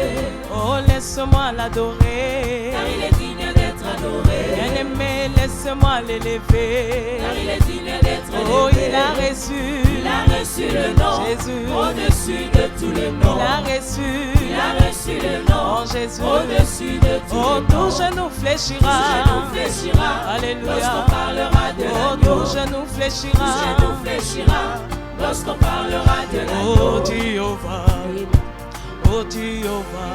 Oh, laisse-moi l'adorer. Car il est digne d'être adoré. Bien-aimé, laisse-moi l'élever. Car il est digne d'être Oh, élevé. il a reçu Il a reçu le nom Jésus. au-dessus de tous les noms. Il a reçu Il a reçu le nom Oh, Jésus. au-dessus de tous Oh, les noms. tout genou fléchira. Tout genou fléchira. Alléluia. Lorsqu'on parlera de Oh, l'agneau. tout genou fléchira. Tout genou fléchira. Lorsqu'on parlera de l'agneau. Oh, Jéhovah. Oh, Jéhovah.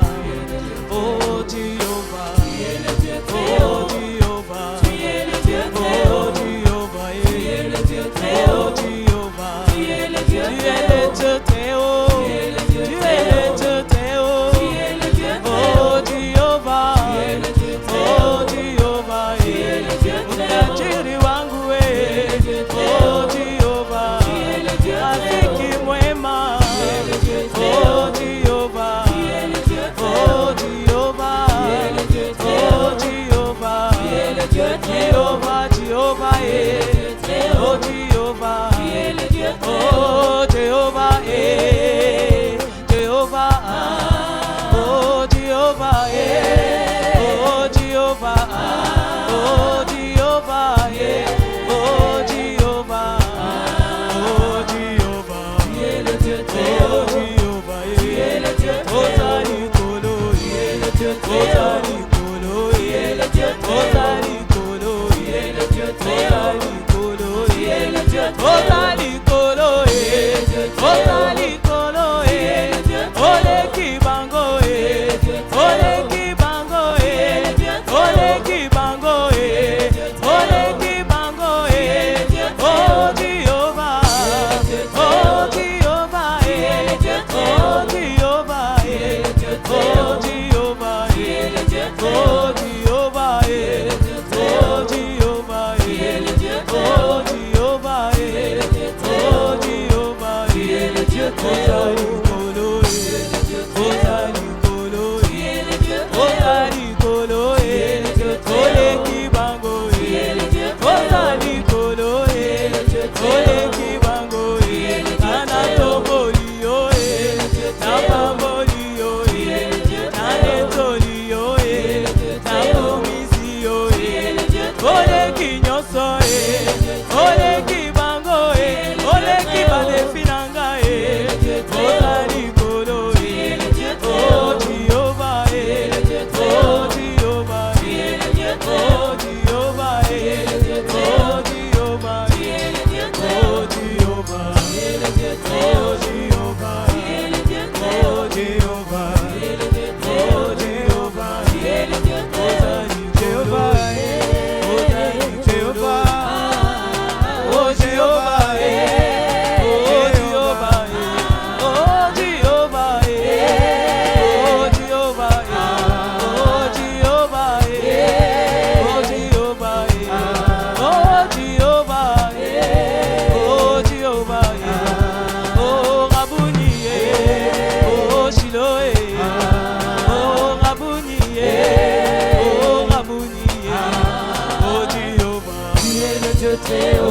Oh, Jéhovah. Tu es le Dieu très Oh, haut. Jéhovah. Tu es le Dieu très Oh, haut. Jéhovah. Tu es le Dieu très Oh, haut. Jéhovah. Tu es le Dieu Tu très es haut. le Dieu très haut. Tu es le Dieu Tu très es le haut. Dieu très haut. Tu es le Dieu très Oh, haut. Jéhovah. Tu es le Dieu très Oh, haut. Jéhovah. Tu es le Dieu très haut. Utajiri wangu we. Tu es le Dieu très Oh, haut. Jéhovah. Tu es le Dieu très Rafiki haut. mwema. Tu es le Dieu très Oh, haut. Jéhovah. Tu es le Dieu très Oh, haut. Jéhovah. Tu es le Dieu très Oh, haut. Jéhovah. Tu es le Dieu très haut. Jéhovah, Jéhovah, Tu es le Dieu très oh haut. Jéhovah, Tu es le Dieu très haut. oh Jéhovah, Jéhovah, oh Jéhovah, oh Jéhovah, oh Jéhovah, oh Jéhovah, oh Jéhovah, Tu es le Dieu très oh haut. Jéhovah, Tu es le Dieu très haut. Otalikolo, Tu es le Dieu très haut. Otalikolo, Tu es le Dieu très haut. Otalikolo, Tu es le Dieu très haut. Otalikolo, Tu es le Dieu très haut. Otalikolo, Otalikolo, Ole kibango, Ole kibango, Ole kibango, Ole kibango, oh Jehovah, oh Jehovah, oh Jehovah, oh Jehovah, oh Jehovah,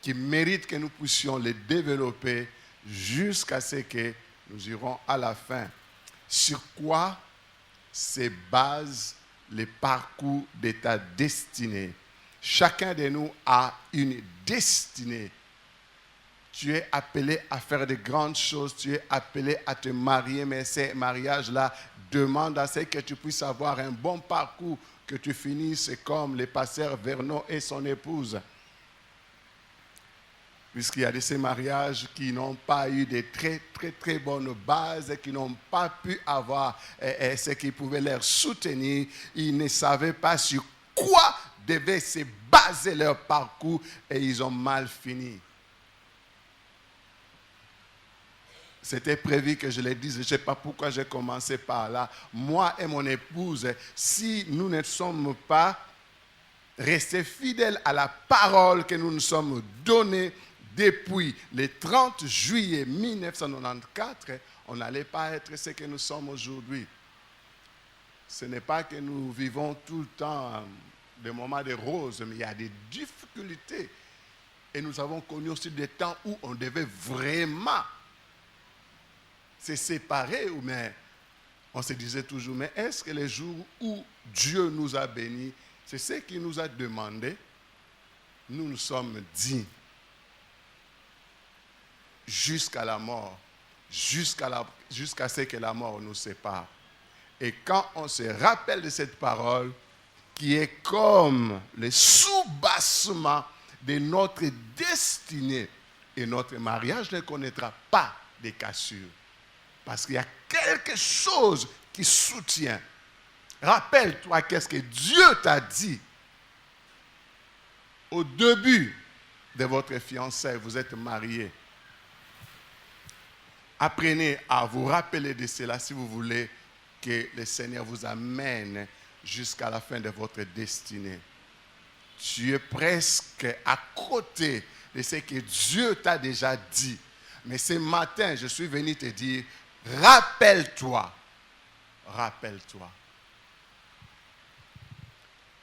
qui méritent que nous puissions les développer jusqu'à ce que nous irons à la fin. Sur quoi se base le parcours de ta destinée? Chacun de nous a une destinée. Tu es appelé à faire de grandes choses, tu es appelé à te marier, mais ces mariages-là demandent à ce que tu puisses avoir un bon parcours, que tu finisses comme le pasteur Vernon et son épouse. Puisqu'il y a de ces mariages qui n'ont pas eu de très, très, très bonnes bases, qui n'ont pas pu avoir ce qui pouvait les soutenir. Ils ne savaient pas sur quoi devait se baser leur parcours et ils ont mal fini. C'était prévu que je le dise, je ne sais pas pourquoi j'ai commencé par là. Moi et mon épouse, si nous ne sommes pas restés fidèles à la parole que nous nous sommes donnée depuis le 30 juillet 1994, on n'allait pas être ce que nous sommes aujourd'hui. Ce n'est pas que nous vivons tout le temps des moments de rose, mais il y a des difficultés. Et nous avons connu aussi des temps où on devait vraiment se séparer, mais on se disait toujours, mais est-ce que les jours où Dieu nous a bénis, c'est ce qu'il nous a demandé, nous nous sommes dit, jusqu'à la mort, jusqu'à ce que la mort nous sépare. Et quand on se rappelle de cette parole, qui est comme le soubassement de notre destinée, et notre mariage ne connaîtra pas de cassure. Parce qu'il y a quelque chose qui soutient. Rappelle-toi qu'est-ce que Dieu t'a dit. Au début de votre fiançailles, vous êtes mariés. Apprenez à vous rappeler de cela si vous voulez que le Seigneur vous amène jusqu'à la fin de votre destinée. Tu es presque à côté de ce que Dieu t'a déjà dit. Mais ce matin, je suis venu te dire, rappelle-toi. Rappelle-toi.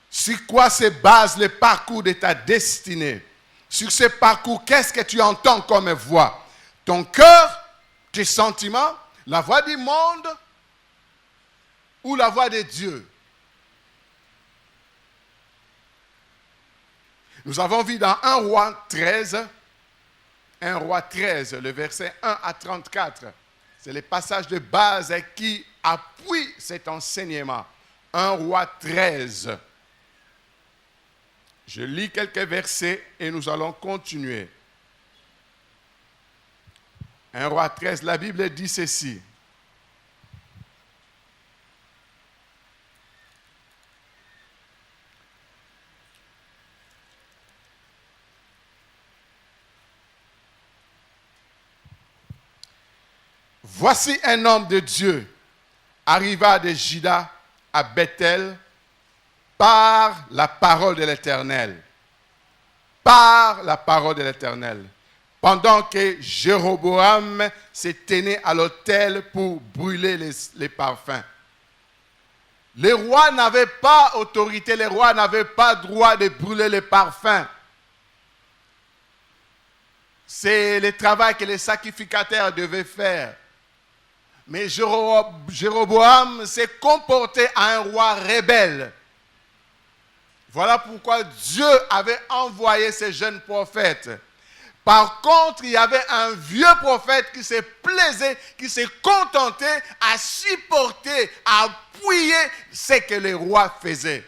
Sur quoi se base le parcours de ta destinée? Sur ce parcours, qu'est-ce que tu entends comme voix? Ton cœur, tes sentiments, la voix du monde ou la voix de Dieu? Nous avons vu dans 1 Roi 13, le verset 1 à 34. C'est le passage de base qui appuie cet enseignement. 1 Roi 13. Je lis quelques versets et nous allons continuer. 1 Roi 13, la Bible dit ceci. Voici un homme de Dieu arriva de Juda à Bethel par la parole de l'Éternel. Par la parole de l'Éternel. Pendant que Jéroboam se tenait à l'autel pour brûler les parfums. Les rois n'avaient pas autorité, les rois n'avaient pas droit de brûler les parfums. C'est le travail que les sacrificateurs devaient faire. Mais Jéroboam s'est comporté à un roi rebelle. Voilà pourquoi Dieu avait envoyé ces jeunes prophètes. Par contre, il y avait un vieux prophète qui se plaisait, qui se contentait à supporter, à appuyer ce que les rois faisaient.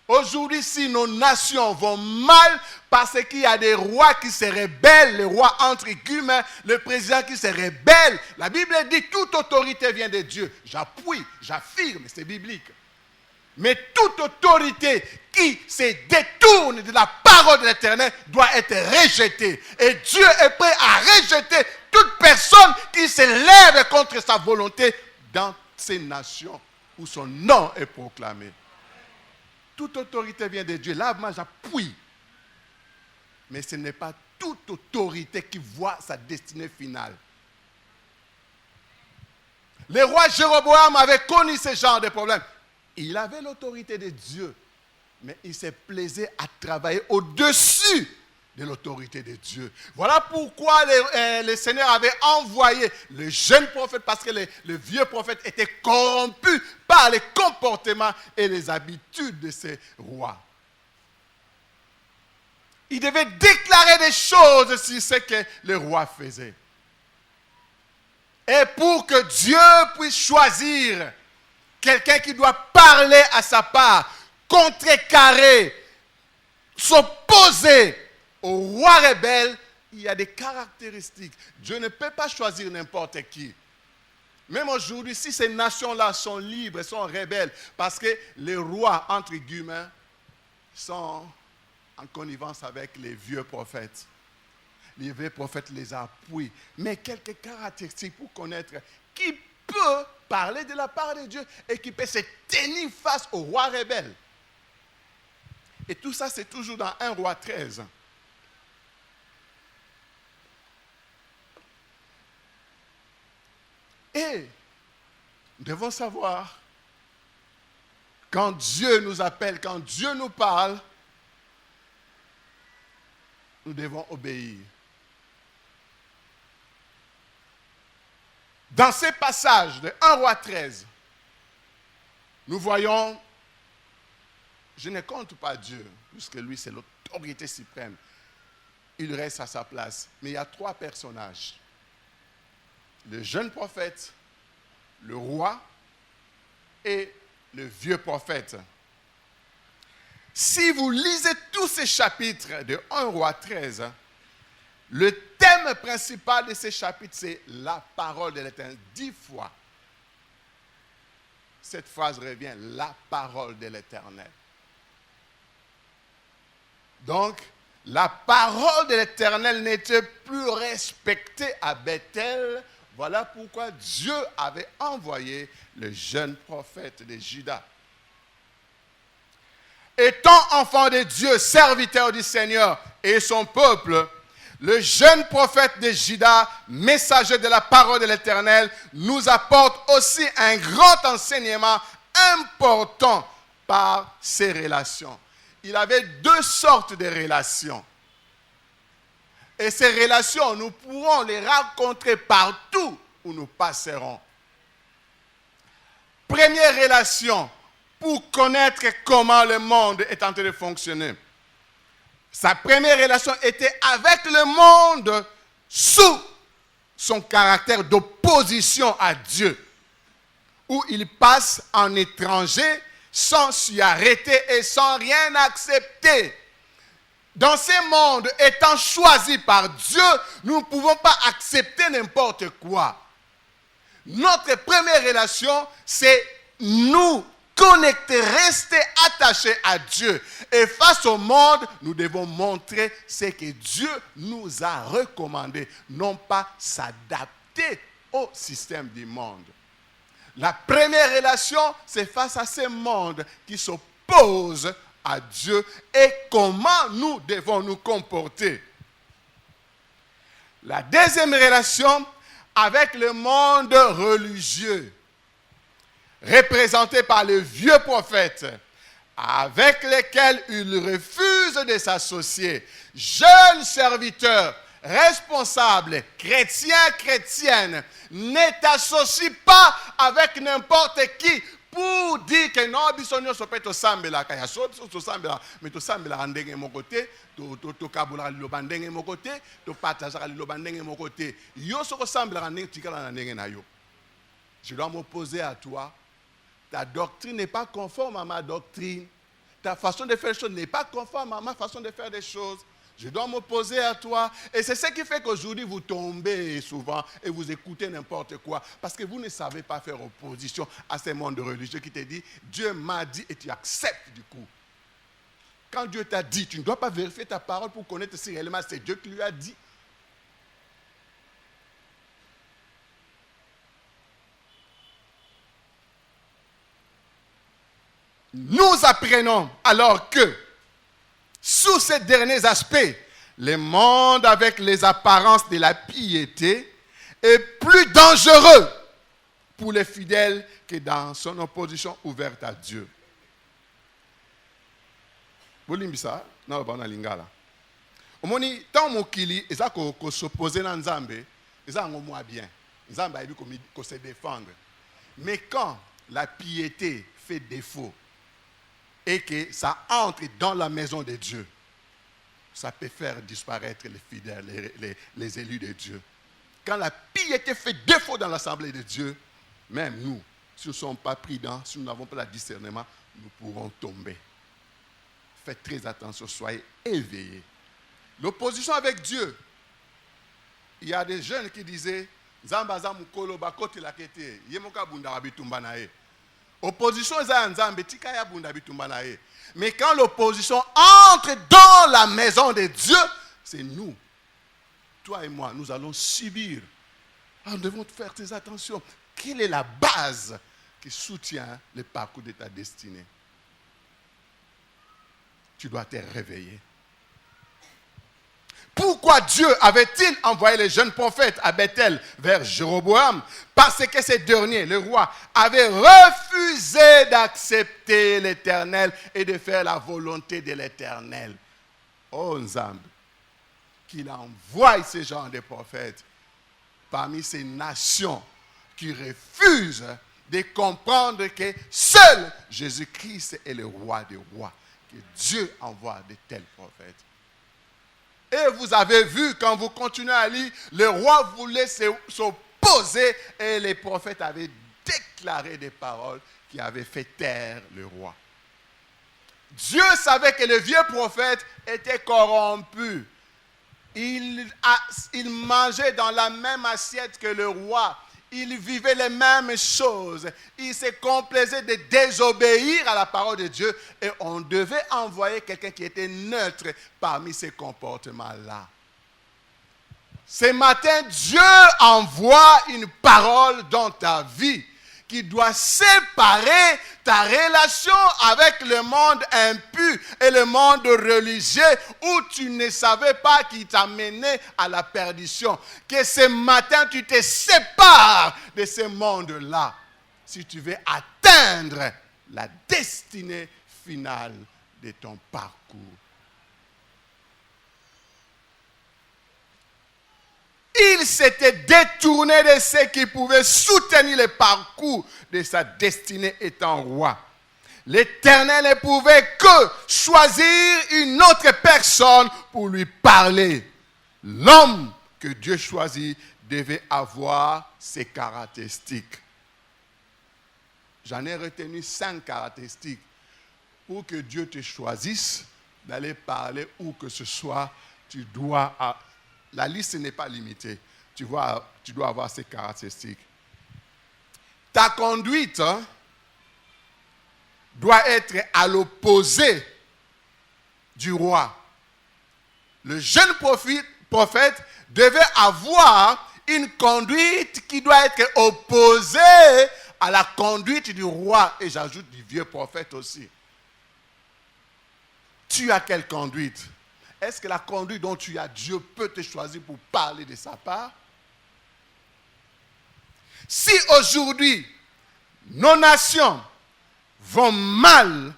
Aujourd'hui, si nos nations vont mal parce qu'il y a des rois qui se rebellent, les rois entre guillemets, le président qui se rebelle, la Bible dit toute autorité vient de Dieu. J'appuie, j'affirme, c'est biblique. Mais toute autorité qui se détourne de la parole de l'Éternel doit être rejetée. Et Dieu est prêt à rejeter toute personne qui se lève contre sa volonté dans ces nations où son nom est proclamé. Toute autorité vient de Dieu. Là, moi, j'appuie. Mais ce n'est pas toute autorité qui voit sa destinée finale. Le roi Jéroboam avait connu ce genre de problème. Il avait l'autorité de Dieu, mais il se plaisait à travailler au-dessus de l'autorité de Dieu. Voilà pourquoi le Seigneur avait envoyé le jeune prophète, parce que le vieux prophète était corrompu par les comportements et les habitudes de ces rois. Il devait déclarer des choses sur ce que le roi faisait. Et pour que Dieu puisse choisir quelqu'un qui doit parler à sa part, contrecarrer, s'opposer au roi rebelle, il y a des caractéristiques. Dieu ne peut pas choisir n'importe qui. Même aujourd'hui, si ces nations-là sont libres, sont rebelles, parce que les rois, entre guillemets, sont en connivence avec les vieux prophètes. Les vieux prophètes les appuient. Mais quelques caractéristiques pour connaître qui peut parler de la part de Dieu et qui peut se tenir face au roi rebelle. Et tout ça, c'est toujours dans 1 Roi 13. Et nous devons savoir, quand Dieu nous appelle, quand Dieu nous parle, nous devons obéir. Dans ces passages de 1 Roi 13, nous voyons, je ne compte pas Dieu, puisque lui c'est l'autorité suprême. Il reste à sa place. Mais il y a 3 personnages. Le jeune prophète, le roi et le vieux prophète. Si vous lisez tous ces chapitres de 1 Roi 13, le thème principal de ces chapitres, c'est la parole de l'Éternel. 10 fois, cette phrase revient, la parole de l'Éternel. Donc, la parole de l'Éternel n'était plus respectée à Bethel. Voilà pourquoi Dieu avait envoyé le jeune prophète de Juda. Étant enfant de Dieu, serviteur du Seigneur et son peuple, le jeune prophète de Juda, messager de la parole de l'Éternel, nous apporte aussi un grand enseignement important par ses relations. Il avait 2 sortes de relations. Et ces relations, nous pourrons les rencontrer partout où nous passerons. Première relation, pour connaître comment le monde est en train de fonctionner. Sa première relation était avec le monde sous son caractère d'opposition à Dieu, où il passe en étranger sans s'y arrêter et sans rien accepter. Dans ce monde étant choisi par Dieu, nous ne pouvons pas accepter n'importe quoi. Notre première relation, c'est nous connecter, rester attachés à Dieu. Et face au monde, nous devons montrer ce que Dieu nous a recommandé, non pas s'adapter au système du monde. La première relation, c'est face à ce monde qui s'oppose à Dieu et comment nous devons nous comporter. La deuxième relation, avec le monde religieux, représenté par le vieux prophète, avec lequel il refuse de s'associer. Jeune serviteur, responsable, chrétien, chrétienne, ne t'associe pas avec n'importe qui pour dire que non, bisogno sopeto sambela kaya so sambela mais to sambela ndenge mon côté to kabula liloba ndenge mon côté to partager liloba ndenge mon côté yo soko sambela ndenge tikala ndenge na yo. Je dois m'opposer à toi. Ta doctrine n'est pas conforme à ma doctrine. Ta façon de faire les choses n'est pas conforme à ma façon de faire des choses. Je dois m'opposer à toi. Et c'est ce qui fait qu'aujourd'hui, vous tombez souvent et vous écoutez n'importe quoi. Parce que vous ne savez pas faire opposition à ce monde religieux qui te dit, Dieu m'a dit et tu acceptes du coup. Quand Dieu t'a dit, tu ne dois pas vérifier ta parole pour connaître si réellement c'est Dieu qui lui a dit. Nous apprenons alors que, sous ces derniers aspects, le monde avec les apparences de la piété est plus dangereux pour les fidèles que dans son opposition ouverte à Dieu. Omoni tant mokili eza ko s'opposer na Nzambe, eza ngomwa bien. Nzambe a dit qu'on se défendre. Mais quand la piété fait défaut et que ça entre dans la maison de Dieu, ça peut faire disparaître les fidèles, les élus de Dieu. Quand la piété fait défaut dans l'assemblée de Dieu, même nous, si nous ne sommes pas prudents, si nous n'avons pas le discernement, nous pourrons tomber. Faites très attention, soyez éveillés. L'opposition avec Dieu. Il y a des jeunes qui disaient Zambaza mukolo bakote la kete yemoka bunda bitumba nae. Opposition za nzambe tika ya bunda bitumba nae. Mais quand l'opposition entre dans la maison de Dieu, c'est nous. Toi et moi, nous allons subir. Nous devons faire très attention. Quelle est la base qui soutient le parcours de ta destinée? Tu dois te réveiller. Pourquoi Dieu avait-il envoyé les jeunes prophètes à Bethel vers Jéroboam? Parce que ce dernier, le roi, avait refusé d'accepter l'Éternel et de faire la volonté de l'Éternel. Oh Nzambe, qu'il envoie ces gens de prophètes parmi ces nations qui refusent de comprendre que seul Jésus-Christ est le roi des rois, que Dieu envoie de tels prophètes. Et vous avez vu, quand vous continuez à lire, le roi voulait s'opposer et les prophètes avaient déclaré des paroles qui avaient fait taire le roi. Dieu savait que le vieux prophète était corrompu. Il mangeait dans la même assiette que le roi. Il vivait les mêmes choses. Il se complaisait de désobéir à la parole de Dieu. Et on devait envoyer quelqu'un qui était neutre parmi ces comportements-là. Ce matin, Dieu envoie une parole dans ta vie qui doit séparer ta relation avec le monde impur et le monde religieux où tu ne savais pas qui t'a mené à la perdition. Que ce matin, tu te sépares de ce monde-là si tu veux atteindre la destinée finale de ton parcours. Il s'était détourné de ceux qui pouvaient soutenir le parcours de sa destinée étant roi. L'Éternel ne pouvait que choisir une autre personne pour lui parler. L'homme que Dieu choisit devait avoir ces caractéristiques. J'en ai retenu 5 caractéristiques pour que Dieu te choisisse d'aller parler où que ce soit. Tu dois... La liste n'est pas limitée. Tu dois avoir ces caractéristiques. Ta conduite doit être à l'opposé du roi. Le jeune prophète devait avoir une conduite qui doit être opposée à la conduite du roi. Et j'ajoute du vieux prophète aussi. Tu as quelle conduite? Est-ce que la conduite dont tu as, Dieu peut te choisir pour parler de sa part? Si aujourd'hui, nos nations vont mal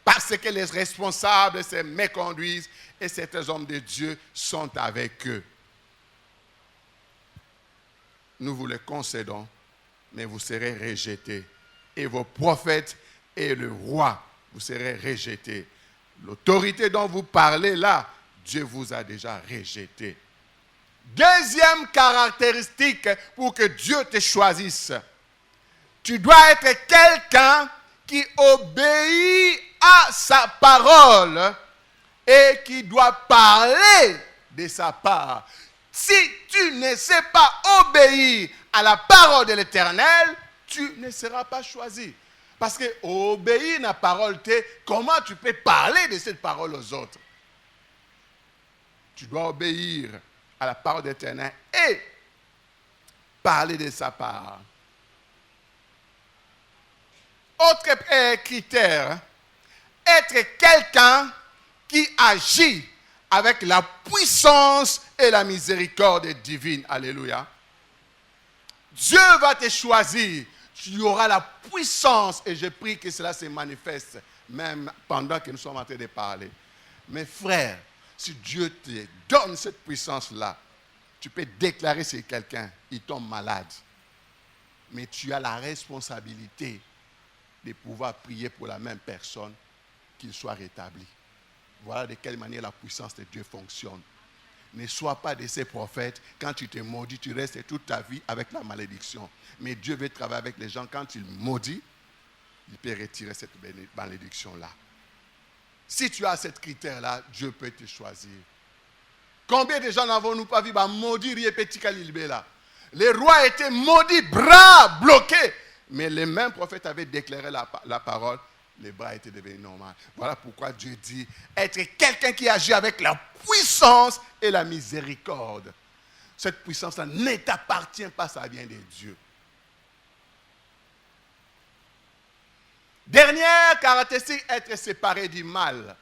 parce que les responsables se méconduisent et certains hommes de Dieu sont avec eux, nous vous le concédons, mais vous serez rejetés. Et vos prophètes et le roi, vous serez rejetés. L'autorité dont vous parlez là, Dieu vous a déjà rejeté. Deuxième caractéristique pour que Dieu te choisisse. Tu dois être quelqu'un qui obéit à sa parole et qui doit parler de sa part. Si tu ne sais pas obéir à la parole de l'Éternel, tu ne seras pas choisi. Parce que obéir à la parole, comment tu peux parler de cette parole aux autres? Tu dois obéir à la parole de l'Éternel et parler de sa part. Autre critère, être quelqu'un qui agit avec la puissance et la miséricorde divine. Alléluia. Dieu va te choisir. Tu auras la puissance et je prie que cela se manifeste même pendant que nous sommes en train de parler. Mes frères, Si Dieu te donne cette puissance-là, tu peux déclarer sur quelqu'un, il tombe malade. Mais tu as la responsabilité de pouvoir prier pour la même personne, qu'il soit rétabli. Voilà de quelle manière la puissance de Dieu fonctionne. Ne sois pas de ces prophètes. Quand tu te maudis, tu restes toute ta vie avec la malédiction. Mais Dieu veut travailler avec les gens. Quand il maudit, il peut retirer cette malédiction-là. Si tu as ce critère-là, Dieu peut te choisir. Combien de gens n'avons-nous pas vu maudire petit là? Les rois étaient maudits, bras bloqués. Mais les mêmes prophètes avaient déclaré la parole. Les bras étaient devenus normaux. Voilà pourquoi Dieu dit être quelqu'un qui agit avec la puissance et la miséricorde. Cette puissance-là ne t'appartient pas, ça vient de Dieu. Dernière caractéristique, être séparé du mal.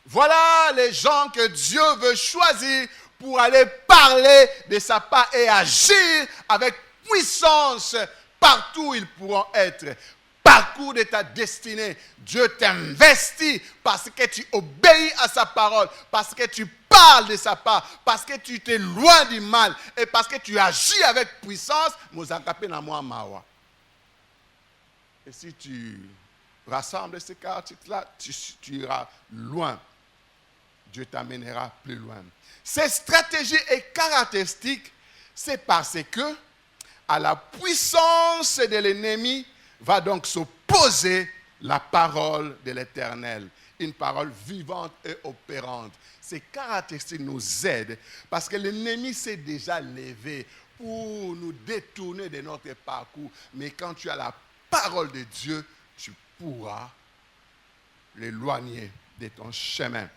Voilà les gens que Dieu veut choisir pour aller parler de sa part et agir avec puissance partout où ils pourront être. Parcours de ta destinée, Dieu t'investit parce que tu obéis à sa parole, parce que tu parles de sa part, parce que tu t'es loin du mal et parce que tu agis avec puissance. Et si tu rassembles ces caractéristiques-là, tu iras loin. Dieu t'amènera plus loin. Ces stratégies et caractéristiques, c'est parce que à la puissance de l'ennemi va donc s'opposer la parole de l'Éternel. Une parole vivante et opérante. Ces caractéristiques nous aident parce que l'ennemi s'est déjà levé pour nous détourner de notre parcours. Mais quand tu as la parole de Dieu, tu pourras l'éloigner de ton chemin.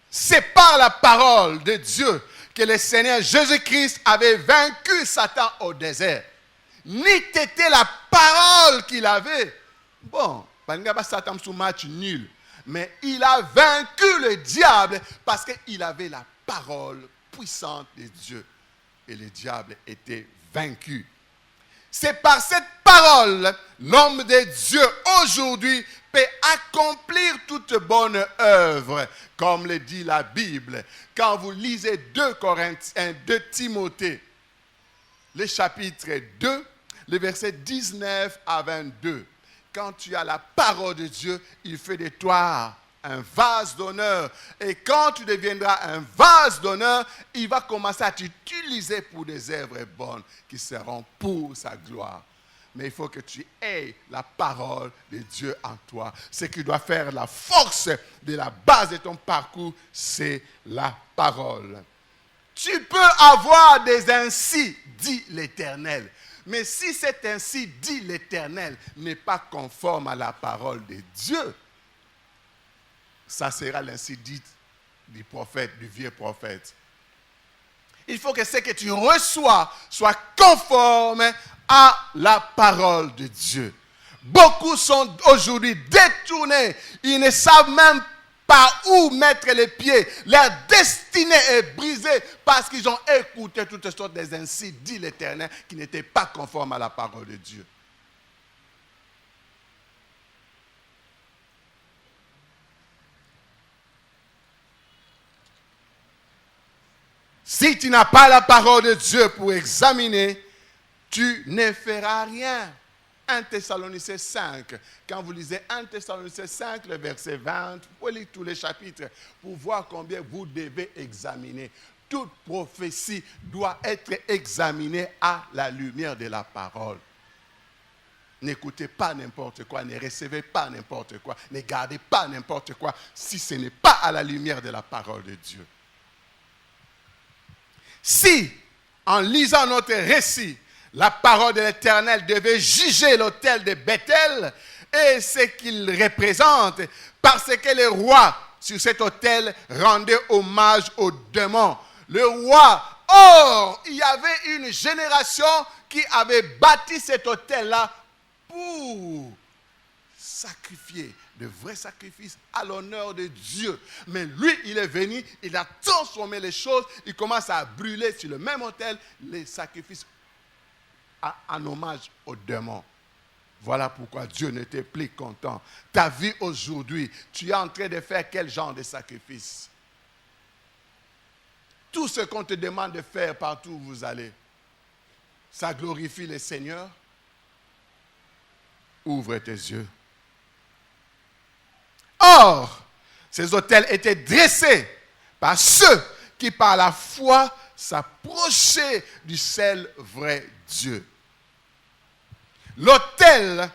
C'est par la parole de Dieu que le Seigneur Jésus-Christ avait vaincu Satan au désert. Ni t'était la parole qu'il avait. Bon, Satan sous match nul. Mais il a vaincu le diable parce qu'il avait la parole puissante de Dieu. Et le diable était vaincu. C'est par cette parole, l'homme de Dieu aujourd'hui peut accomplir toute bonne œuvre, comme le dit la Bible. Quand vous lisez 2 Timothée, le chapitre 2, le verset 19 à 22. Quand tu as la parole de Dieu, il fait de toi un vase d'honneur. Et quand tu deviendras un vase d'honneur, il va commencer à t'utiliser pour des œuvres bonnes qui seront pour sa gloire. Mais il faut que tu aies la parole de Dieu en toi. Ce qui doit faire la force de la base de ton parcours, c'est la parole. Tu peux avoir des ainsi, dit l'Éternel. Mais si cet ainsi, dit l'Éternel, n'est pas conforme à la parole de Dieu, ça sera l'ainsi dit du prophète, du vieux prophète. Il faut que ce que tu reçois soit conforme à la parole de Dieu. Beaucoup sont aujourd'hui détournés. Ils ne savent même pas où mettre les pieds. Leur destinée est brisée parce qu'ils ont écouté toutes sortes des ainsi dit l'Éternel qui n'étaient pas conformes à la parole de Dieu. Si tu n'as pas la parole de Dieu pour examiner, tu ne feras rien. 1 Thessaloniciens 5. Quand vous lisez 1 Thessaloniciens 5, le verset 20, vous pouvez lire tous les chapitres pour voir combien vous devez examiner. Toute prophétie doit être examinée à la lumière de la parole. N'écoutez pas n'importe quoi, ne recevez pas n'importe quoi, ne gardez pas n'importe quoi si ce n'est pas à la lumière de la parole de Dieu. Si, en lisant notre récit, la parole de l'Éternel devait juger l'autel de Bethel et ce qu'il représente, parce que le roi sur cet autel rendait hommage aux démons. Le roi, or, il y avait une génération qui avait bâti cet autel-là pour sacrifier de vrais sacrifices à l'honneur de Dieu. Mais lui, il est venu, il a transformé les choses, il commence à brûler sur le même autel les sacrifices en hommage aux démons. Voilà pourquoi Dieu n'était plus content. Ta vie aujourd'hui, tu es en train de faire quel genre de sacrifice? Tout ce qu'on te demande de faire partout où vous allez, ça glorifie le Seigneur? Ouvre tes yeux. Or, ces autels étaient dressés par ceux qui par la foi s'approchaient du seul vrai Dieu. L'autel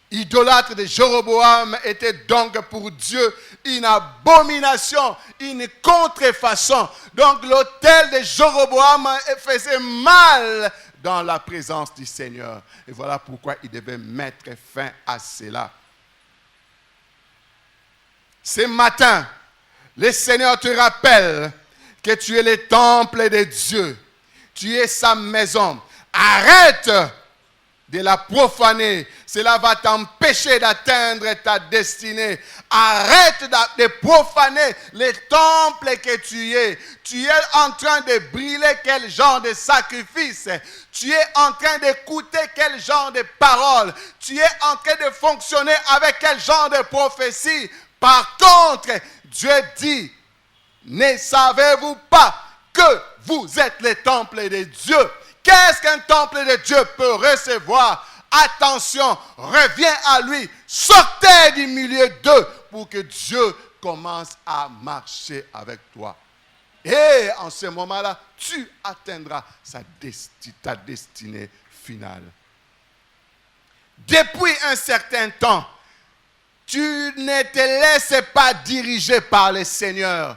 idolâtre de Jéroboam était donc pour Dieu une abomination, une contrefaçon. Donc l'autel de Jéroboam faisait mal dans la présence du Seigneur. Et voilà pourquoi il devait mettre fin à cela. Ce matin, le Seigneur te rappelle que tu es le temple de Dieu. Tu es sa maison. Arrête de la profaner. Cela va t'empêcher d'atteindre ta destinée. Arrête de profaner le temple que tu es. Tu es en train de brûler quel genre de sacrifice. Tu es en train d'écouter quel genre de paroles. Tu es en train de fonctionner avec quel genre de prophétie. Par contre, Dieu dit, ne savez-vous pas que vous êtes le temple de Dieu? Qu'est-ce qu'un temple de Dieu peut recevoir? Attention, reviens à lui, sortez du milieu d'eux pour que Dieu commence à marcher avec toi. Et en ce moment-là, tu atteindras ta destinée finale. Depuis un certain temps, tu ne te laisses pas diriger par le Seigneur.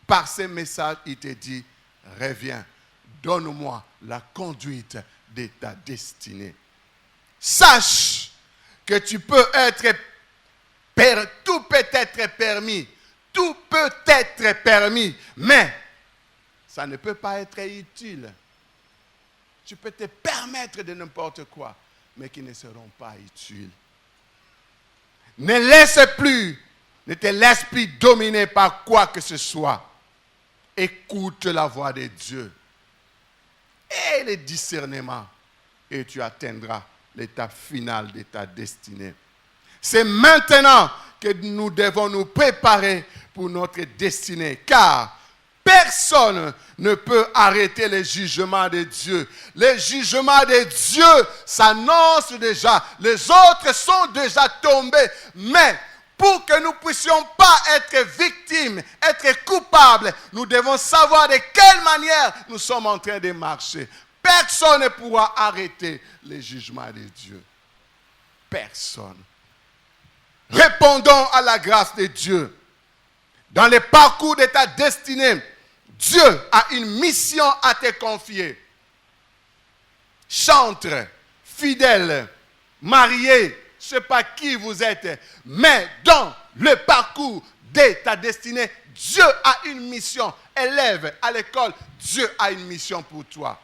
Par ce message, il te dit, reviens. Donne-moi la conduite de ta destinée. Sache que tu peux être, tout peut être permis. Tout peut être permis, mais ça ne peut pas être utile. Tu peux te permettre de n'importe quoi, mais qui ne seront pas utiles. Ne te laisse plus dominer par quoi que ce soit. Écoute la voix de Dieu. Et le discernement, et tu atteindras l'étape finale de ta destinée. C'est maintenant que nous devons nous préparer pour notre destinée, car personne ne peut arrêter le jugement de Dieu. Le jugement de Dieu s'annonce déjà, les autres sont déjà tombés, mais pour que nous ne puissions pas être victimes, être coupables, nous devons savoir de quelle manière nous sommes en train de marcher. Personne ne pourra arrêter le jugement de Dieu. Personne. Répondons à la grâce de Dieu. Dans le parcours de ta destinée, Dieu a une mission à te confier. Chantre, fidèle, marié, je ne sais pas qui vous êtes, mais dans le parcours de ta destinée, Dieu a une mission. Élève à l'école, Dieu a une mission pour toi.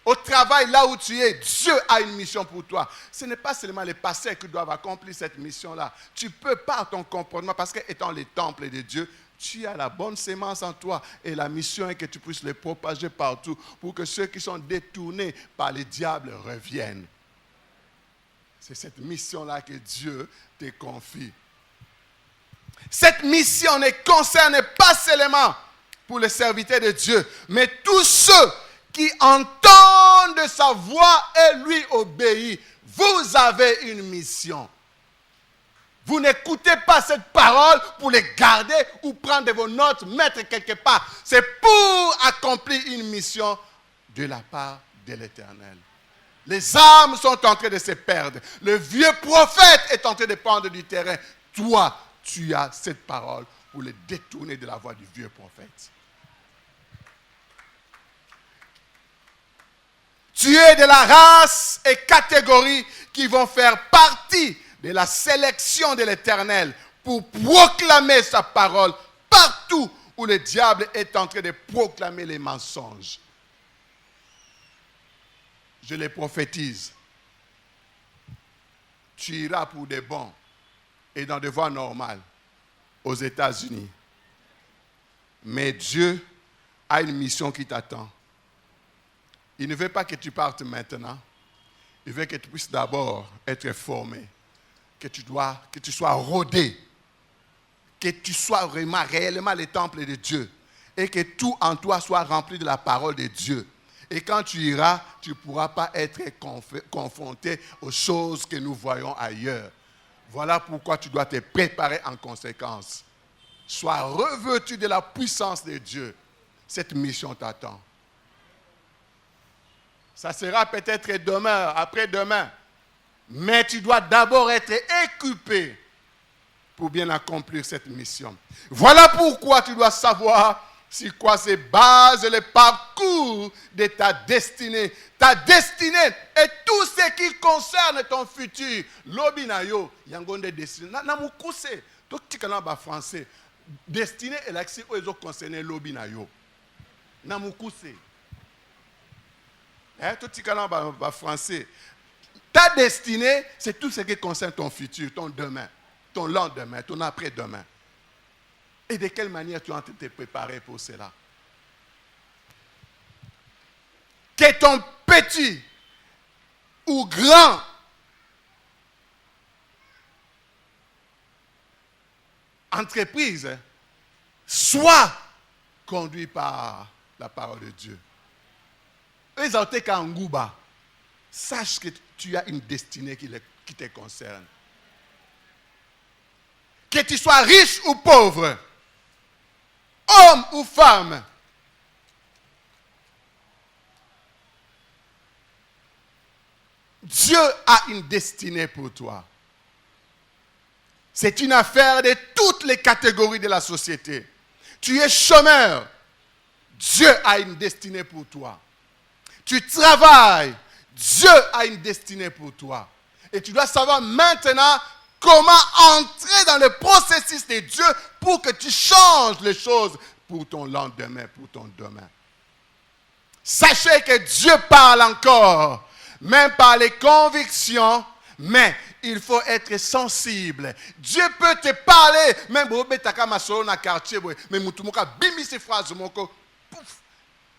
Au travail, là où tu es, Dieu a une mission pour toi. Ce n'est pas seulement les pasteurs qui doivent accomplir cette mission-là. Tu peux par ton comportement, parce qu'étant le temple de Dieu, tu as la bonne sémence en toi. Et la mission est que tu puisses les propager partout pour que ceux qui sont détournés par les diables reviennent. C'est cette mission-là que Dieu te confie. Cette mission ne concerne pas seulement pour les serviteurs de Dieu, mais tous ceux qui entendent sa voix et lui obéissent. Vous avez une mission. Vous n'écoutez pas cette parole pour les garder ou prendre vos notes, mettre quelque part. C'est pour accomplir une mission de la part de l'Éternel. Les âmes sont en train de se perdre. Le vieux prophète est en train de prendre du terrain. Toi, tu as cette parole pour les détourner de la voix du vieux prophète. Tu es de la race et catégorie qui vont faire partie de la sélection de l'Éternel pour proclamer sa parole partout où le diable est en train de proclamer les mensonges. Je les prophétise. Tu iras pour des bons et dans des voies normales aux États-Unis. Mais Dieu a une mission qui t'attend. Il ne veut pas que tu partes maintenant. il veut que tu puisses d'abord être formé, que tu sois rodé, que tu sois vraiment réellement le temple de Dieu et que tout en toi soit rempli de la parole de Dieu. Et quand tu iras, tu ne pourras pas être confronté aux choses que nous voyons ailleurs. Voilà pourquoi tu dois te préparer en conséquence. Sois revêtu de la puissance de Dieu. Cette mission t'attend. Ça sera peut-être demain, après-demain. Mais tu dois d'abord être équipé pour bien accomplir cette mission. Voilà pourquoi tu dois savoir sur quoi se base le parcours de ta destinée. Ta destinée et tout ce qui concerne ton futur. Lobinayo, yangonde destinée. Namukuse, tout ce qui est français. Destinée et l'accès aux concernés lobinayo. Namukuse. Tout ce qui est français. Ta destinée, c'est tout ce qui concerne ton futur, ton demain, ton lendemain, ton après-demain. Et de quelle manière tu as été préparé pour cela? Que ton petit ou grand entreprise soit conduit par la parole de Dieu. Exalté Kangouba, sache que tu as une destinée qui te concerne. Que tu sois riche ou pauvre, homme ou femme, Dieu a une destinée pour toi. C'est une affaire de toutes les catégories de la société. Tu es chômeur, Dieu a une destinée pour toi. Tu travailles, Dieu a une destinée pour toi. Et tu dois savoir maintenant comment entrer dans le processus de Dieu pour que tu changes les choses pour ton lendemain, pour ton demain. Sachez que Dieu parle encore, même par les convictions, mais il faut être sensible. Dieu peut te parler, même si tu as un quartier, mais tu as bimi ces phrases,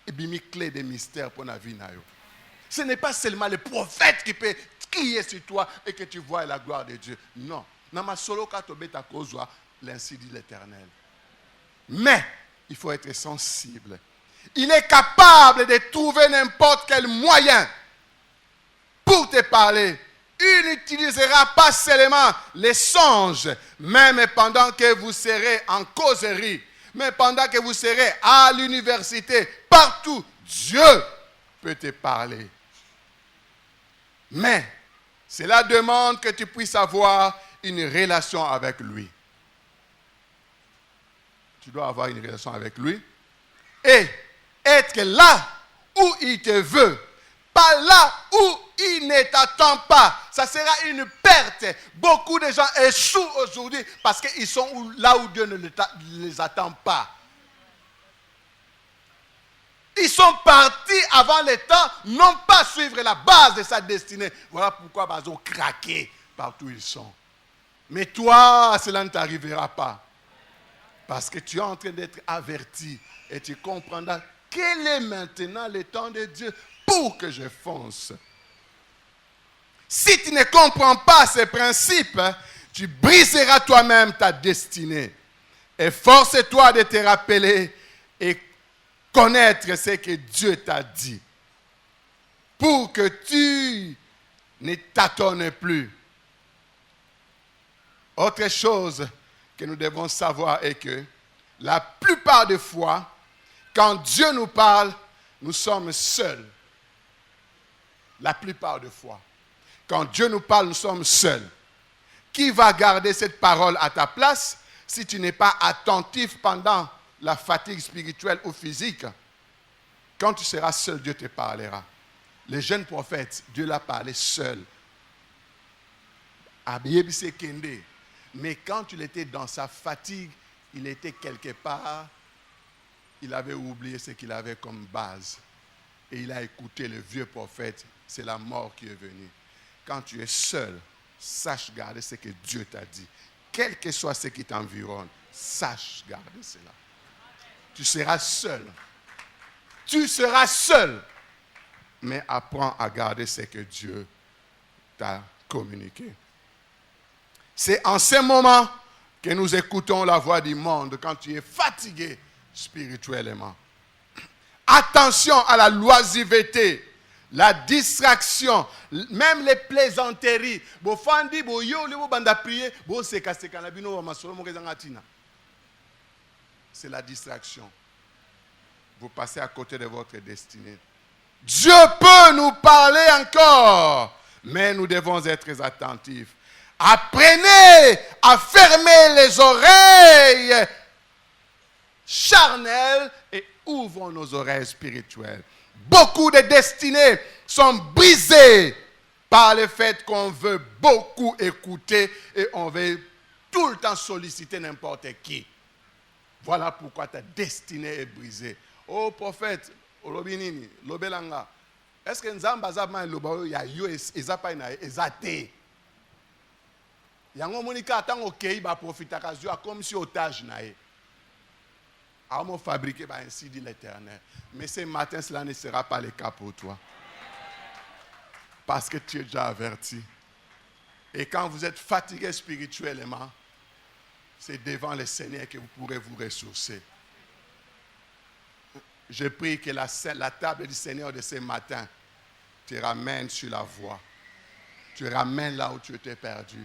et bimi clé des mystères pour la vie. Ce n'est pas seulement le prophète qui peut crier sur toi et que tu vois la gloire de Dieu. Non. L'ainsi dit l'Éternel. Mais il faut être sensible. Il est capable de trouver n'importe quel moyen pour te parler. Il n'utilisera pas seulement les songes, même pendant que vous serez en causerie, mais pendant que vous serez à l'université, partout, Dieu peut te parler. Mais cela demande que tu puisses avoir une relation avec lui. Tu dois avoir une relation avec lui et être là où il te veut, pas là où il ne t'attend pas. Ça sera une perte. Beaucoup de gens échouent aujourd'hui parce qu'ils sont là où Dieu ne les attend pas. Ils sont partis avant le temps, non pas suivre la base de sa destinée. Voilà pourquoi ils ont craqué partout où ils sont. Mais toi, cela ne t'arrivera pas. Parce que tu es en train d'être averti et tu comprendras quel est maintenant le temps de Dieu pour que je fonce. Si tu ne comprends pas ces principes, tu briseras toi-même ta destinée. Efforce-toi de te rappeler et connaître ce que Dieu t'a dit. Pour que tu ne tâtonnes plus. Autre chose que nous devons savoir est que la plupart des fois, quand Dieu nous parle, nous sommes seuls. La plupart des fois. Quand Dieu nous parle, nous sommes seuls. Qui va garder cette parole à ta place si tu n'es pas attentif pendant la fatigue spirituelle ou physique? Quand tu seras seul, Dieu te parlera. Le jeune prophète, Dieu l'a parlé seul. Mais quand il était dans sa fatigue, il était quelque part, il avait oublié ce qu'il avait comme base. Et il a écouté le vieux prophète, c'est la mort qui est venue. Quand tu es seul, sache garder ce que Dieu t'a dit. Quel que soit ce qui t'environne, sache garder cela. Tu seras seul. Tu seras seul. Mais apprends à garder ce que Dieu t'a communiqué. C'est en ces moments que nous écoutons la voix du monde quand tu es fatigué spirituellement. Attention à la loisiveté, la distraction, même les plaisanteries. C'est la distraction. Vous passez à côté de votre destinée. Dieu peut nous parler encore, mais nous devons être très attentifs. Apprenez à fermer les oreilles charnelles et ouvrons nos oreilles spirituelles. Beaucoup de destinées sont brisées par le fait qu'on veut beaucoup écouter et on veut tout le temps solliciter n'importe qui. Voilà pourquoi ta destinée est brisée. Oh prophète, Olobinini, Lobelanga, est-ce que Nzamba Zabman Lobayo ya yo ezapa na ezate? Yango monika atango kei ba profita kazio comme si otage na e. Amo fabriqué ba ainsi dit l'Éternel. Mais ce matin cela ne sera pas le cas pour toi. Parce que tu es déjà averti. Et quand vous êtes fatigué spirituellement, c'est devant le Seigneur que vous pourrez vous ressourcer. Je prie que la table du Seigneur de ce matin te ramène sur la voie. Tu ramènes là où tu étais perdu.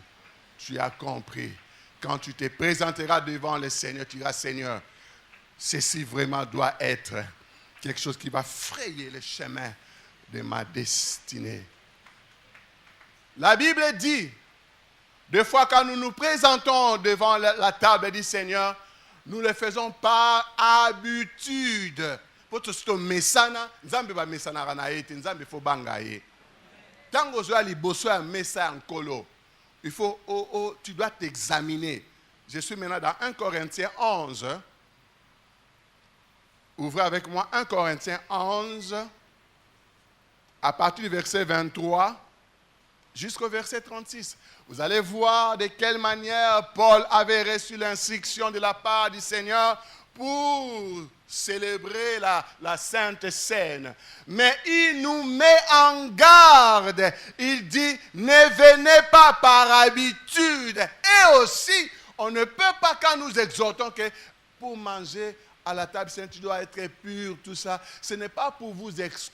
Tu as compris. Quand tu te présenteras devant le Seigneur, tu diras, Seigneur, ceci vraiment doit être quelque chose qui va frayer le chemin de ma destinée. La Bible dit, des fois quand nous nous présentons devant la table du Seigneur, nous le faisons par habitude. Pour tout ce mesana, nzambe ba mesana rana ete, nzambe fo banga ye. Tango zo ali boso ya mesa en kolo. Il faut tu dois t'examiner. Je suis maintenant dans 1 Corinthiens 11. Ouvrez avec moi 1 Corinthiens 11 à partir du verset 23 jusqu'au verset 36. Vous allez voir de quelle manière Paul avait reçu l'instruction de la part du Seigneur pour célébrer la Sainte Seine. Mais il nous met en garde. Il dit, ne venez pas par habitude. Et aussi, on ne peut pas, quand nous exhortons que pour manger à la table sainte, tu dois être pur, tout ça. Ce n'est pas pour vous exclure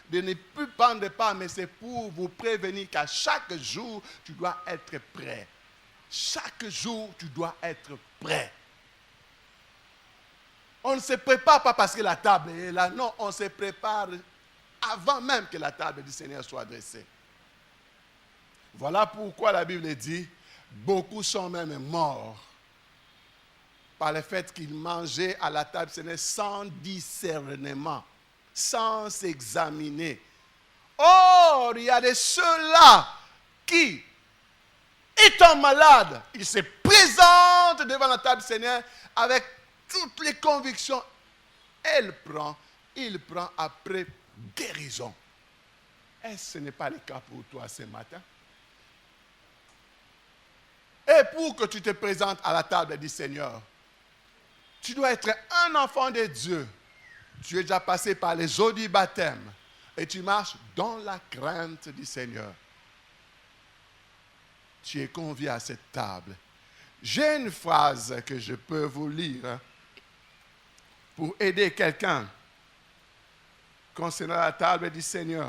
de ne plus prendre part, mais c'est pour vous prévenir qu'à chaque jour, tu dois être prêt. Chaque jour, tu dois être prêt. On ne se prépare pas parce que la table est là. Non, on se prépare avant même que la table du Seigneur soit dressée. Voilà pourquoi la Bible dit, beaucoup sont même morts par le fait qu'ils mangeaient à la table du Seigneur sans discernement, sans s'examiner. Or, il y a de ceux-là qui, étant malades, ils se présentent devant la table du Seigneur avec toutes les convictions. Il prend après guérison. Est-ce que ce n'est pas le cas pour toi ce matin? Et pour que tu te présentes à la table du Seigneur, tu dois être un enfant de Dieu. Tu es déjà passé par les eaux du baptême et tu marches dans la crainte du Seigneur. Tu es convié à cette table. J'ai une phrase que je peux vous lire pour aider quelqu'un concernant la table du Seigneur.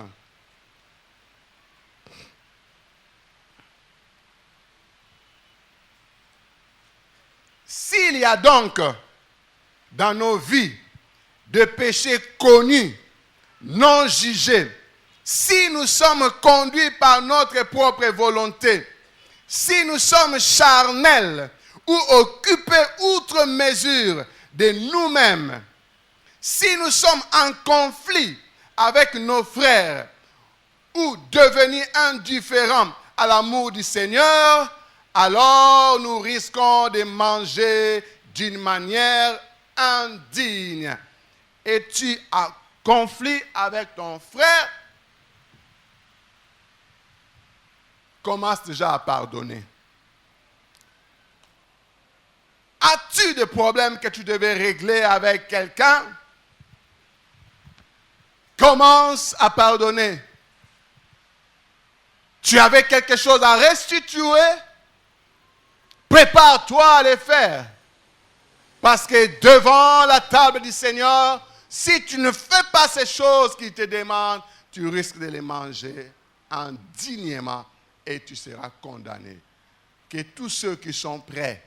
S'il y a donc dans nos vies de péchés connus, non jugés, si nous sommes conduits par notre propre volonté, si nous sommes charnels ou occupés outre mesure de nous-mêmes, si nous sommes en conflit avec nos frères ou devenus indifférents à l'amour du Seigneur, alors nous risquons de manger d'une manière indigne. Es-tu en conflit avec ton frère? Commence déjà à pardonner. As-tu des problèmes que tu devais régler avec quelqu'un? Commence à pardonner. Tu avais quelque chose à restituer? Prépare-toi à les faire. Parce que devant la table du Seigneur, si tu ne fais pas ces choses qu'il te demande, tu risques de les manger indignement et tu seras condamné. Que tous ceux qui sont prêts,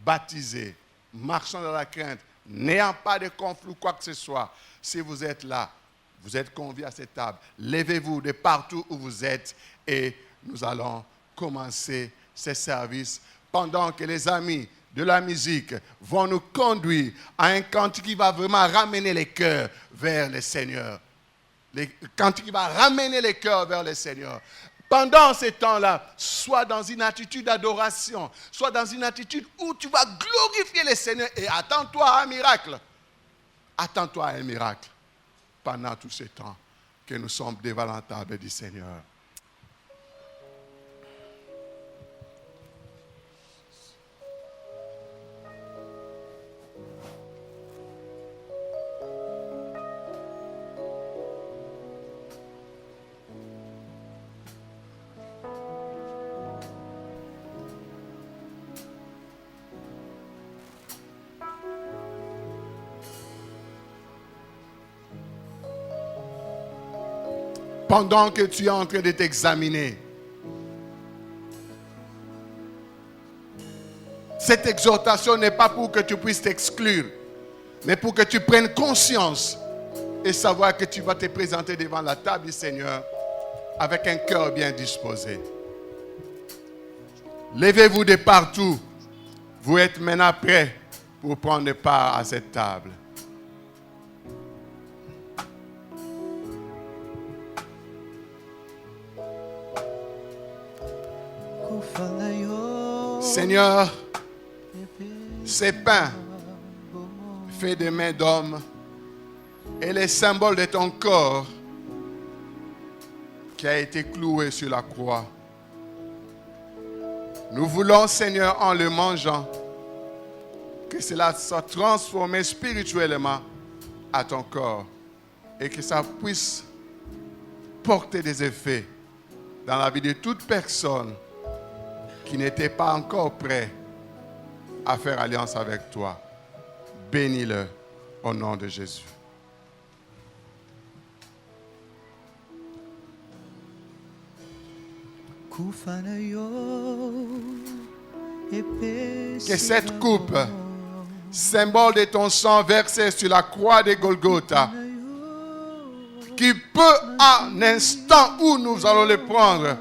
baptisés, marchant dans la crainte, n'ayant pas de conflit ou quoi que ce soit, si vous êtes là, vous êtes conviés à cette table, levez-vous de partout où vous êtes et nous allons commencer ces services pendant que les amis de la musique vont nous conduire à un cantique qui va vraiment ramener les cœurs vers le Seigneur. Le cantique qui va ramener les cœurs vers le Seigneur. Pendant ce temps-là, sois dans une attitude d'adoration, sois dans une attitude où tu vas glorifier le Seigneur et attends-toi à un miracle. Attends-toi à un miracle pendant tout ce temps que nous sommes devant la table du Seigneur. Pendant que tu es en train de t'examiner, cette exhortation n'est pas pour que tu puisses t'exclure, mais pour que tu prennes conscience et savoir que tu vas te présenter devant la table du Seigneur avec un cœur bien disposé. Levez-vous de partout. Vous êtes maintenant prêts pour prendre part à cette table. Seigneur, ces pains faits de mains d'homme est le symbole de ton corps qui a été cloué sur la croix. Nous voulons, Seigneur, en le mangeant, que cela soit transformé spirituellement à ton corps et que ça puisse porter des effets dans la vie de toute personne qui n'était pas encore prêt à faire alliance avec toi. Bénis-le au nom de Jésus. Que cette coupe, symbole de ton sang versé sur la croix de Golgotha, qui peut, à l'instant où nous allons le prendre,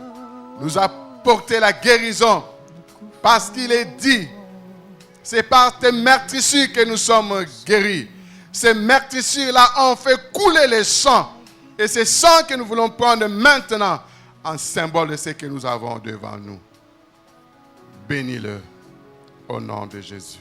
nous apporter la guérison, parce qu'il est dit, c'est par tes meurtrissures que nous sommes guéris. Ces meurtrissures-là ont fait couler le sang, et c'est sang que nous voulons prendre maintenant en symbole de ce que nous avons devant nous. Bénis-le au nom de Jésus.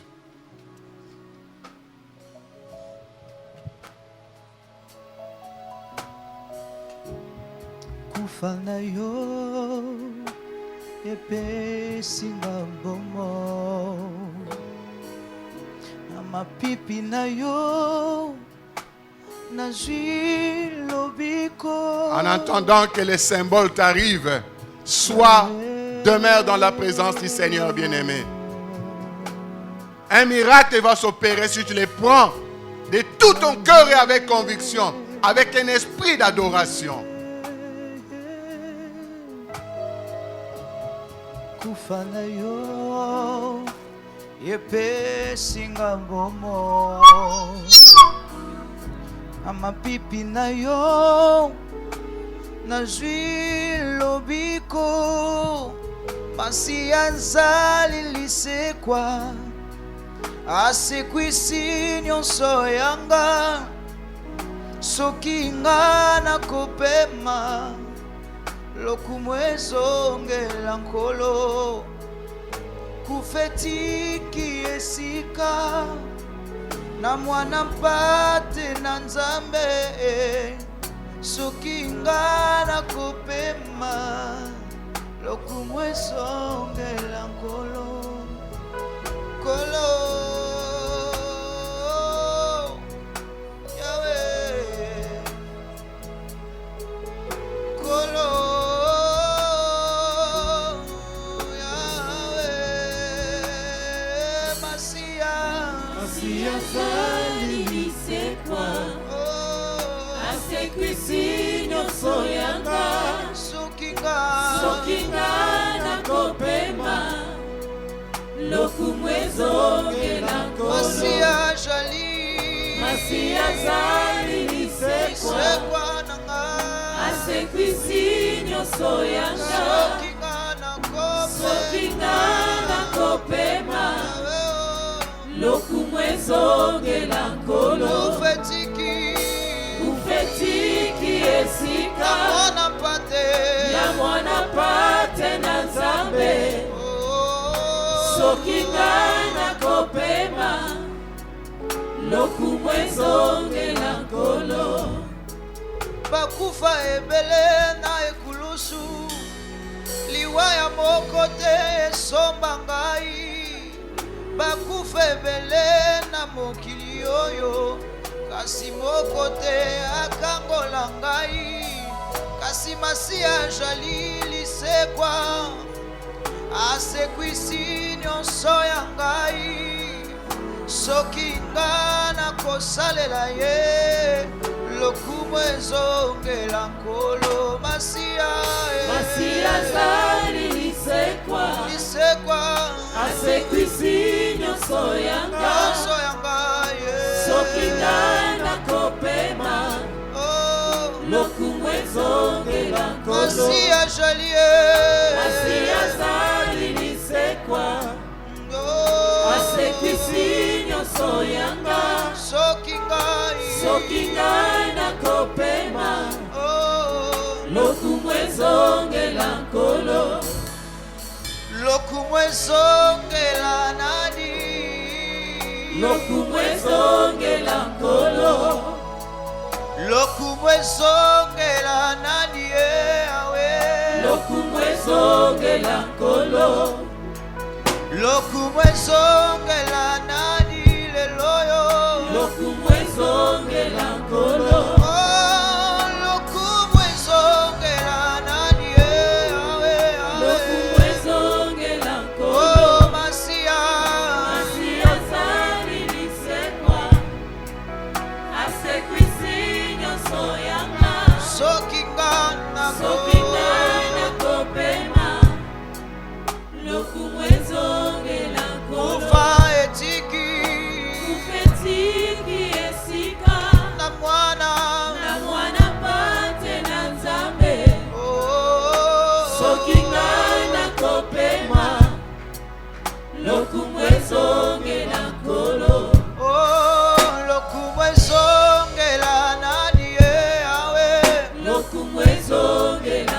En attendant que les symboles t'arrivent, demeure dans la présence du Seigneur bien-aimé. Un miracle va s'opérer si tu les prends de tout ton cœur et avec conviction, avec un esprit d'adoration. Amapipi na yo nazwi lobiko masi ya nzali lisekwa asekwisi nyonso yanga soki nga nakopema lokumu ezongela nkolo kufetiki esika na mwana mpate na nzambe soki nga nakopema lokumu ezongela nkolo kolo yawe kolo lokumu ezongela nkolo Masia jali Masia zali lisekwa asekwisi nyonso yanga soki nga nakopema lokumu ezongela nkolo ufetiki esika ya mwana pate na nzambe soki nga nakopema lokumu ezongela nkolo bakufa ebele na ekulusu liwa ya moko te esomba ngai bakufa ebele na mokili oyo kasi moko te akangola ngai kasi Masia jali lisekwa asekwisi nyonso ya ngai soki nga nakosalela ye lokumu ezongela nkolo Masia zali lisekwa asekwisi nyonso yanga soki nga nakopema lokumu ezongela nkolo Masia zali lisekwa asekwisi nyonso yanga soki nga nakopema lokumu ezongela nkolo lokumu ezongela nani lokumu ezongela nkolo lokumu ezongela nani awe lokumu ezongela nkolo lokumu ezongela nani leloyo lokumu ezongela nkolo lokumu ezongela nani awe lokumu ezongela nkolo Masia zali lisekwa asekwisi nyonso yanga soki nga nakopema lokumu ezongela nkolo kufa etiki esika na mwana pate na nzambe soki nga nakopema lokumu ezongela nkolo lokumu ezongela nani awe lokumu ezongela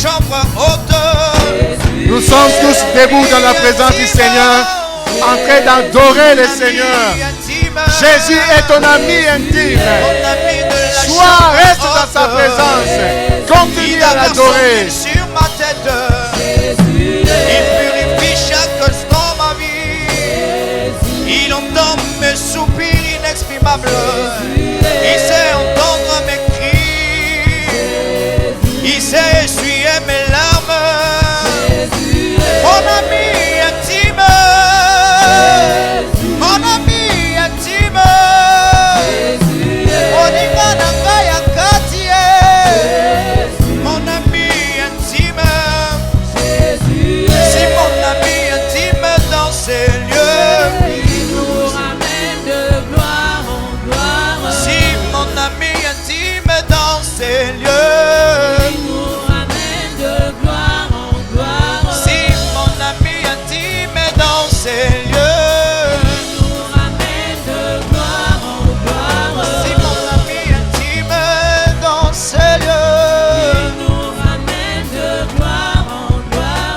chambre haute. Nous sommes tous debout dans la présence du Seigneur, en train d'adorer le Seigneur. Jésus est ton ami intime. Sois, reste dans sa présence. Continue à l'adorer. Sur ma tête, il purifie chaque instant ma vie. Il entend mes soupirs inexprimables. Il sait entendre mes cris. Il sait essuyer mes larmes. Mon ami intime. Mon ami intime. Mon ami intime. Si mon ami intime dans ces lieux, Il nous ramène de gloire en gloire. si mon ami intime dans ces lieux, Il nous ramène de gloire en gloire. si mon ami intime dans ces lieux, Il nous ramène de gloire en gloire. si mon ami intime dans ces lieux. Il nous ramène de gloire en gloire.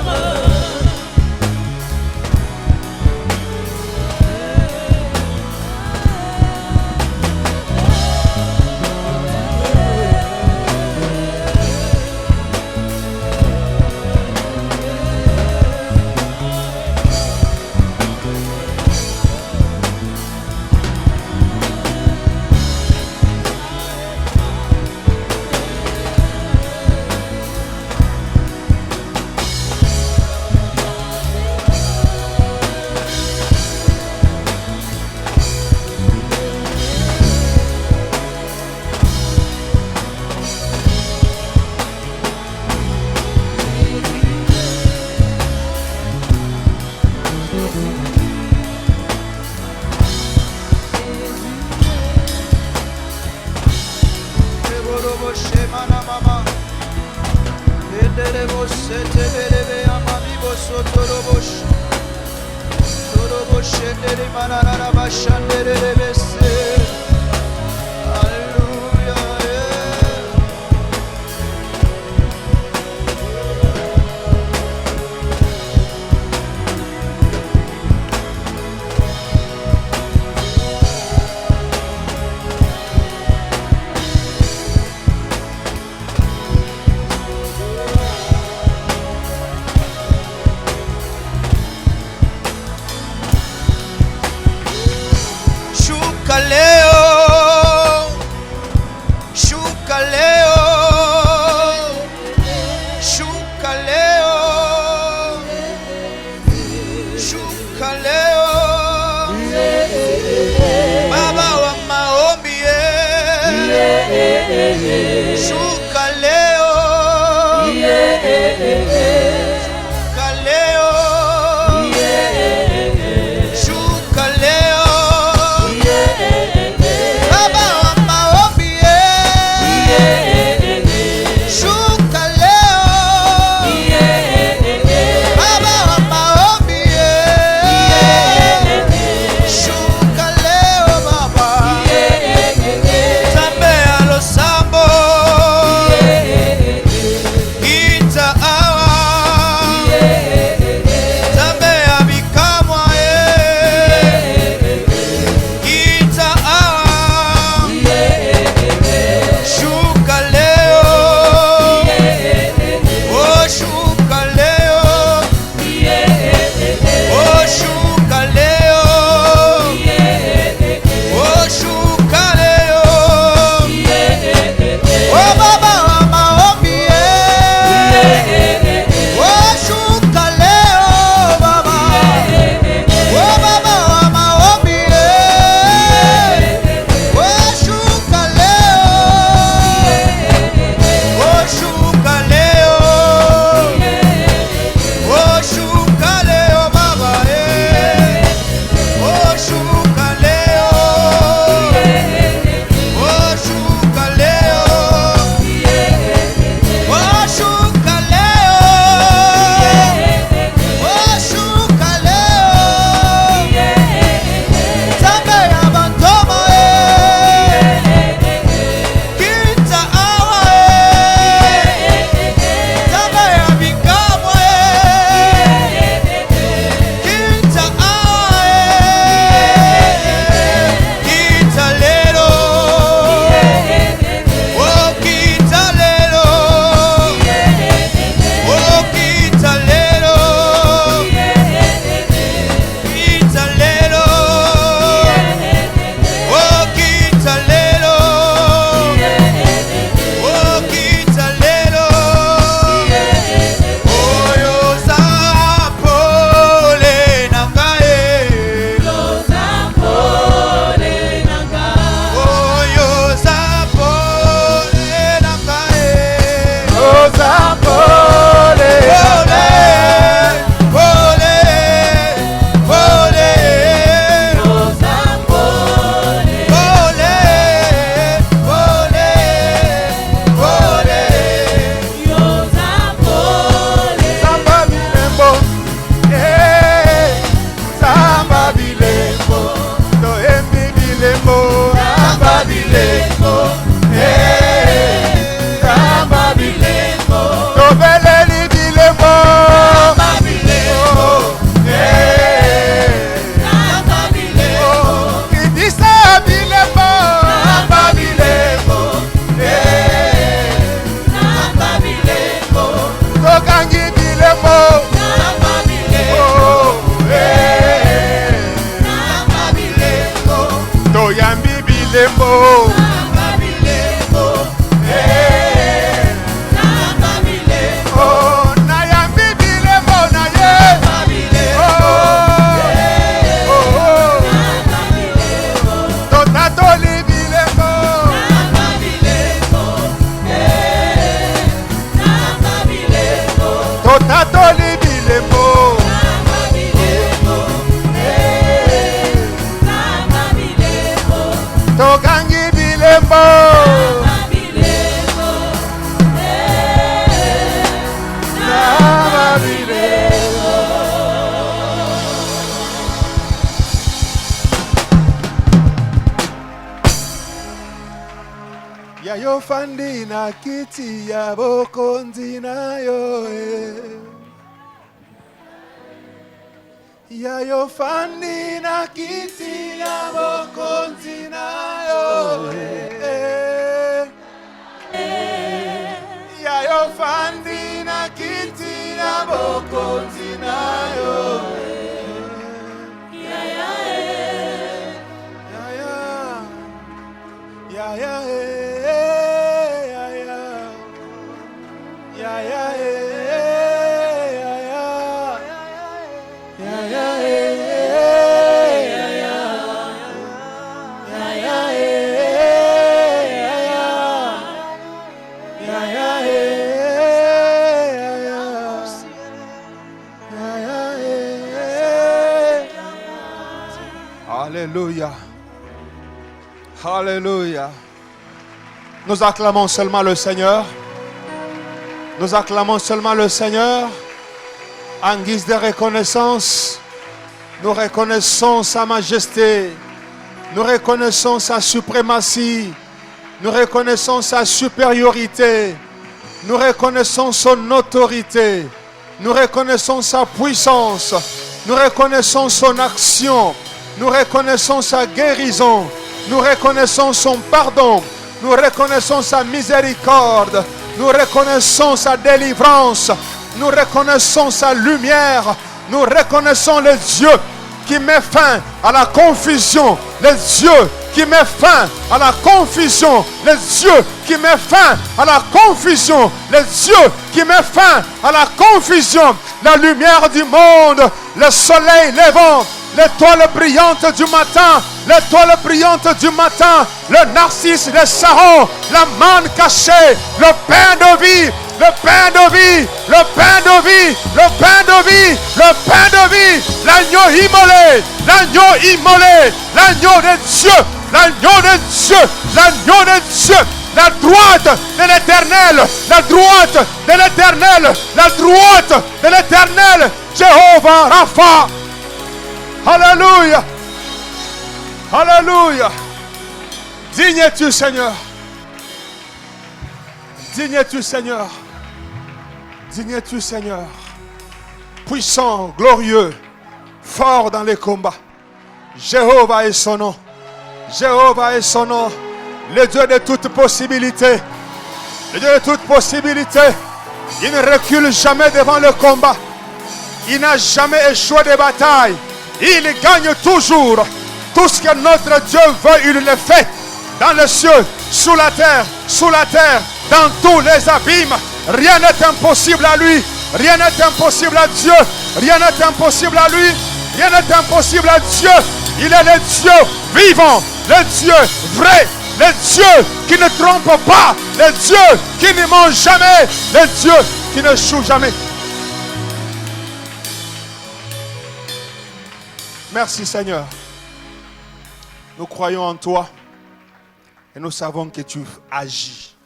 Sambe alo sambo. Yayo fandi na kiti ya bokonzi na yo. Yayo fandi na kiti ya bokonzi na yo. Yayo fandi na kiti ya bokonzi na yo. Alléluia. Alléluia. Nous acclamons seulement le Seigneur. Nous acclamons seulement le Seigneur en guise de reconnaissance. Nous reconnaissons sa majesté. Nous reconnaissons sa suprématie. Nous reconnaissons sa supériorité. Nous reconnaissons son autorité. Nous reconnaissons sa puissance. Nous reconnaissons son action. Nous reconnaissons sa guérison. Nous reconnaissons son pardon. Nous reconnaissons sa miséricorde. Nous reconnaissons sa délivrance. Nous reconnaissons sa lumière. Nous reconnaissons le Dieu qui met fin à la confusion. Le Dieu qui met fin à la confusion. Le Dieu qui met fin à la confusion. Le Dieu qui met fin à la confusion. La lumière du monde. Le soleil levant. L'étoile brillante du matin, l'étoile brillante du matin, le narcisse de Saron, la manne cachée, le pain de vie, le pain de vie, le pain de vie, le pain de vie, le pain de vie, l'agneau immolé, l'agneau immolé, l'agneau de Dieu, l'agneau de Dieu, l'agneau de Dieu, la droite de l'Éternel, la droite de l'Éternel, la droite de l'Éternel, Jéhovah Rapha. Alléluia. Alléluia. Digne es-tu, Seigneur. Digne es-tu, Seigneur. Digne es-tu, Seigneur. Puissant, glorieux, fort dans les combats. Jéhovah est son nom. Jéhovah est son nom. Le Dieu de toute possibilité. Le Dieu de toute possibilité. Il ne recule jamais devant le combat. Il n'a jamais échoué de bataille. Il gagne toujours. Tout ce que notre Dieu veut, il le fait. Dans les cieux, sous la terre, dans tous les abîmes. Rien n'est impossible à lui. Rien n'est impossible à Dieu. Rien n'est impossible à lui. Rien n'est impossible à Dieu. Il est le Dieu vivant, le Dieu vrai, le Dieu qui ne trompe pas, le Dieu qui ne ment jamais, le Dieu qui ne choue jamais. Merci Seigneur. Nous croyons en toi et nous savons que tu agis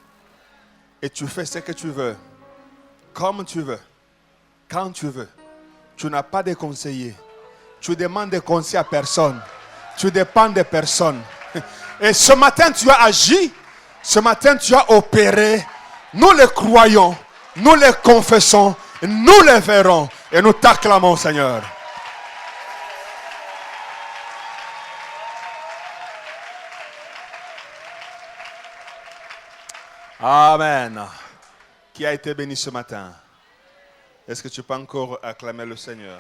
et tu fais ce que tu veux, comme tu veux, quand tu veux. Tu n'as pas de conseiller. Tu demandes des conseils à personne. Tu dépends de personne. Et ce matin tu as agi, ce matin tu as opéré. Nous le croyons, nous le confessons, nous le verrons et nous t'acclamons Seigneur. Amen. Qui a été béni ce matin? Est-ce que tu peux encore acclamer le Seigneur?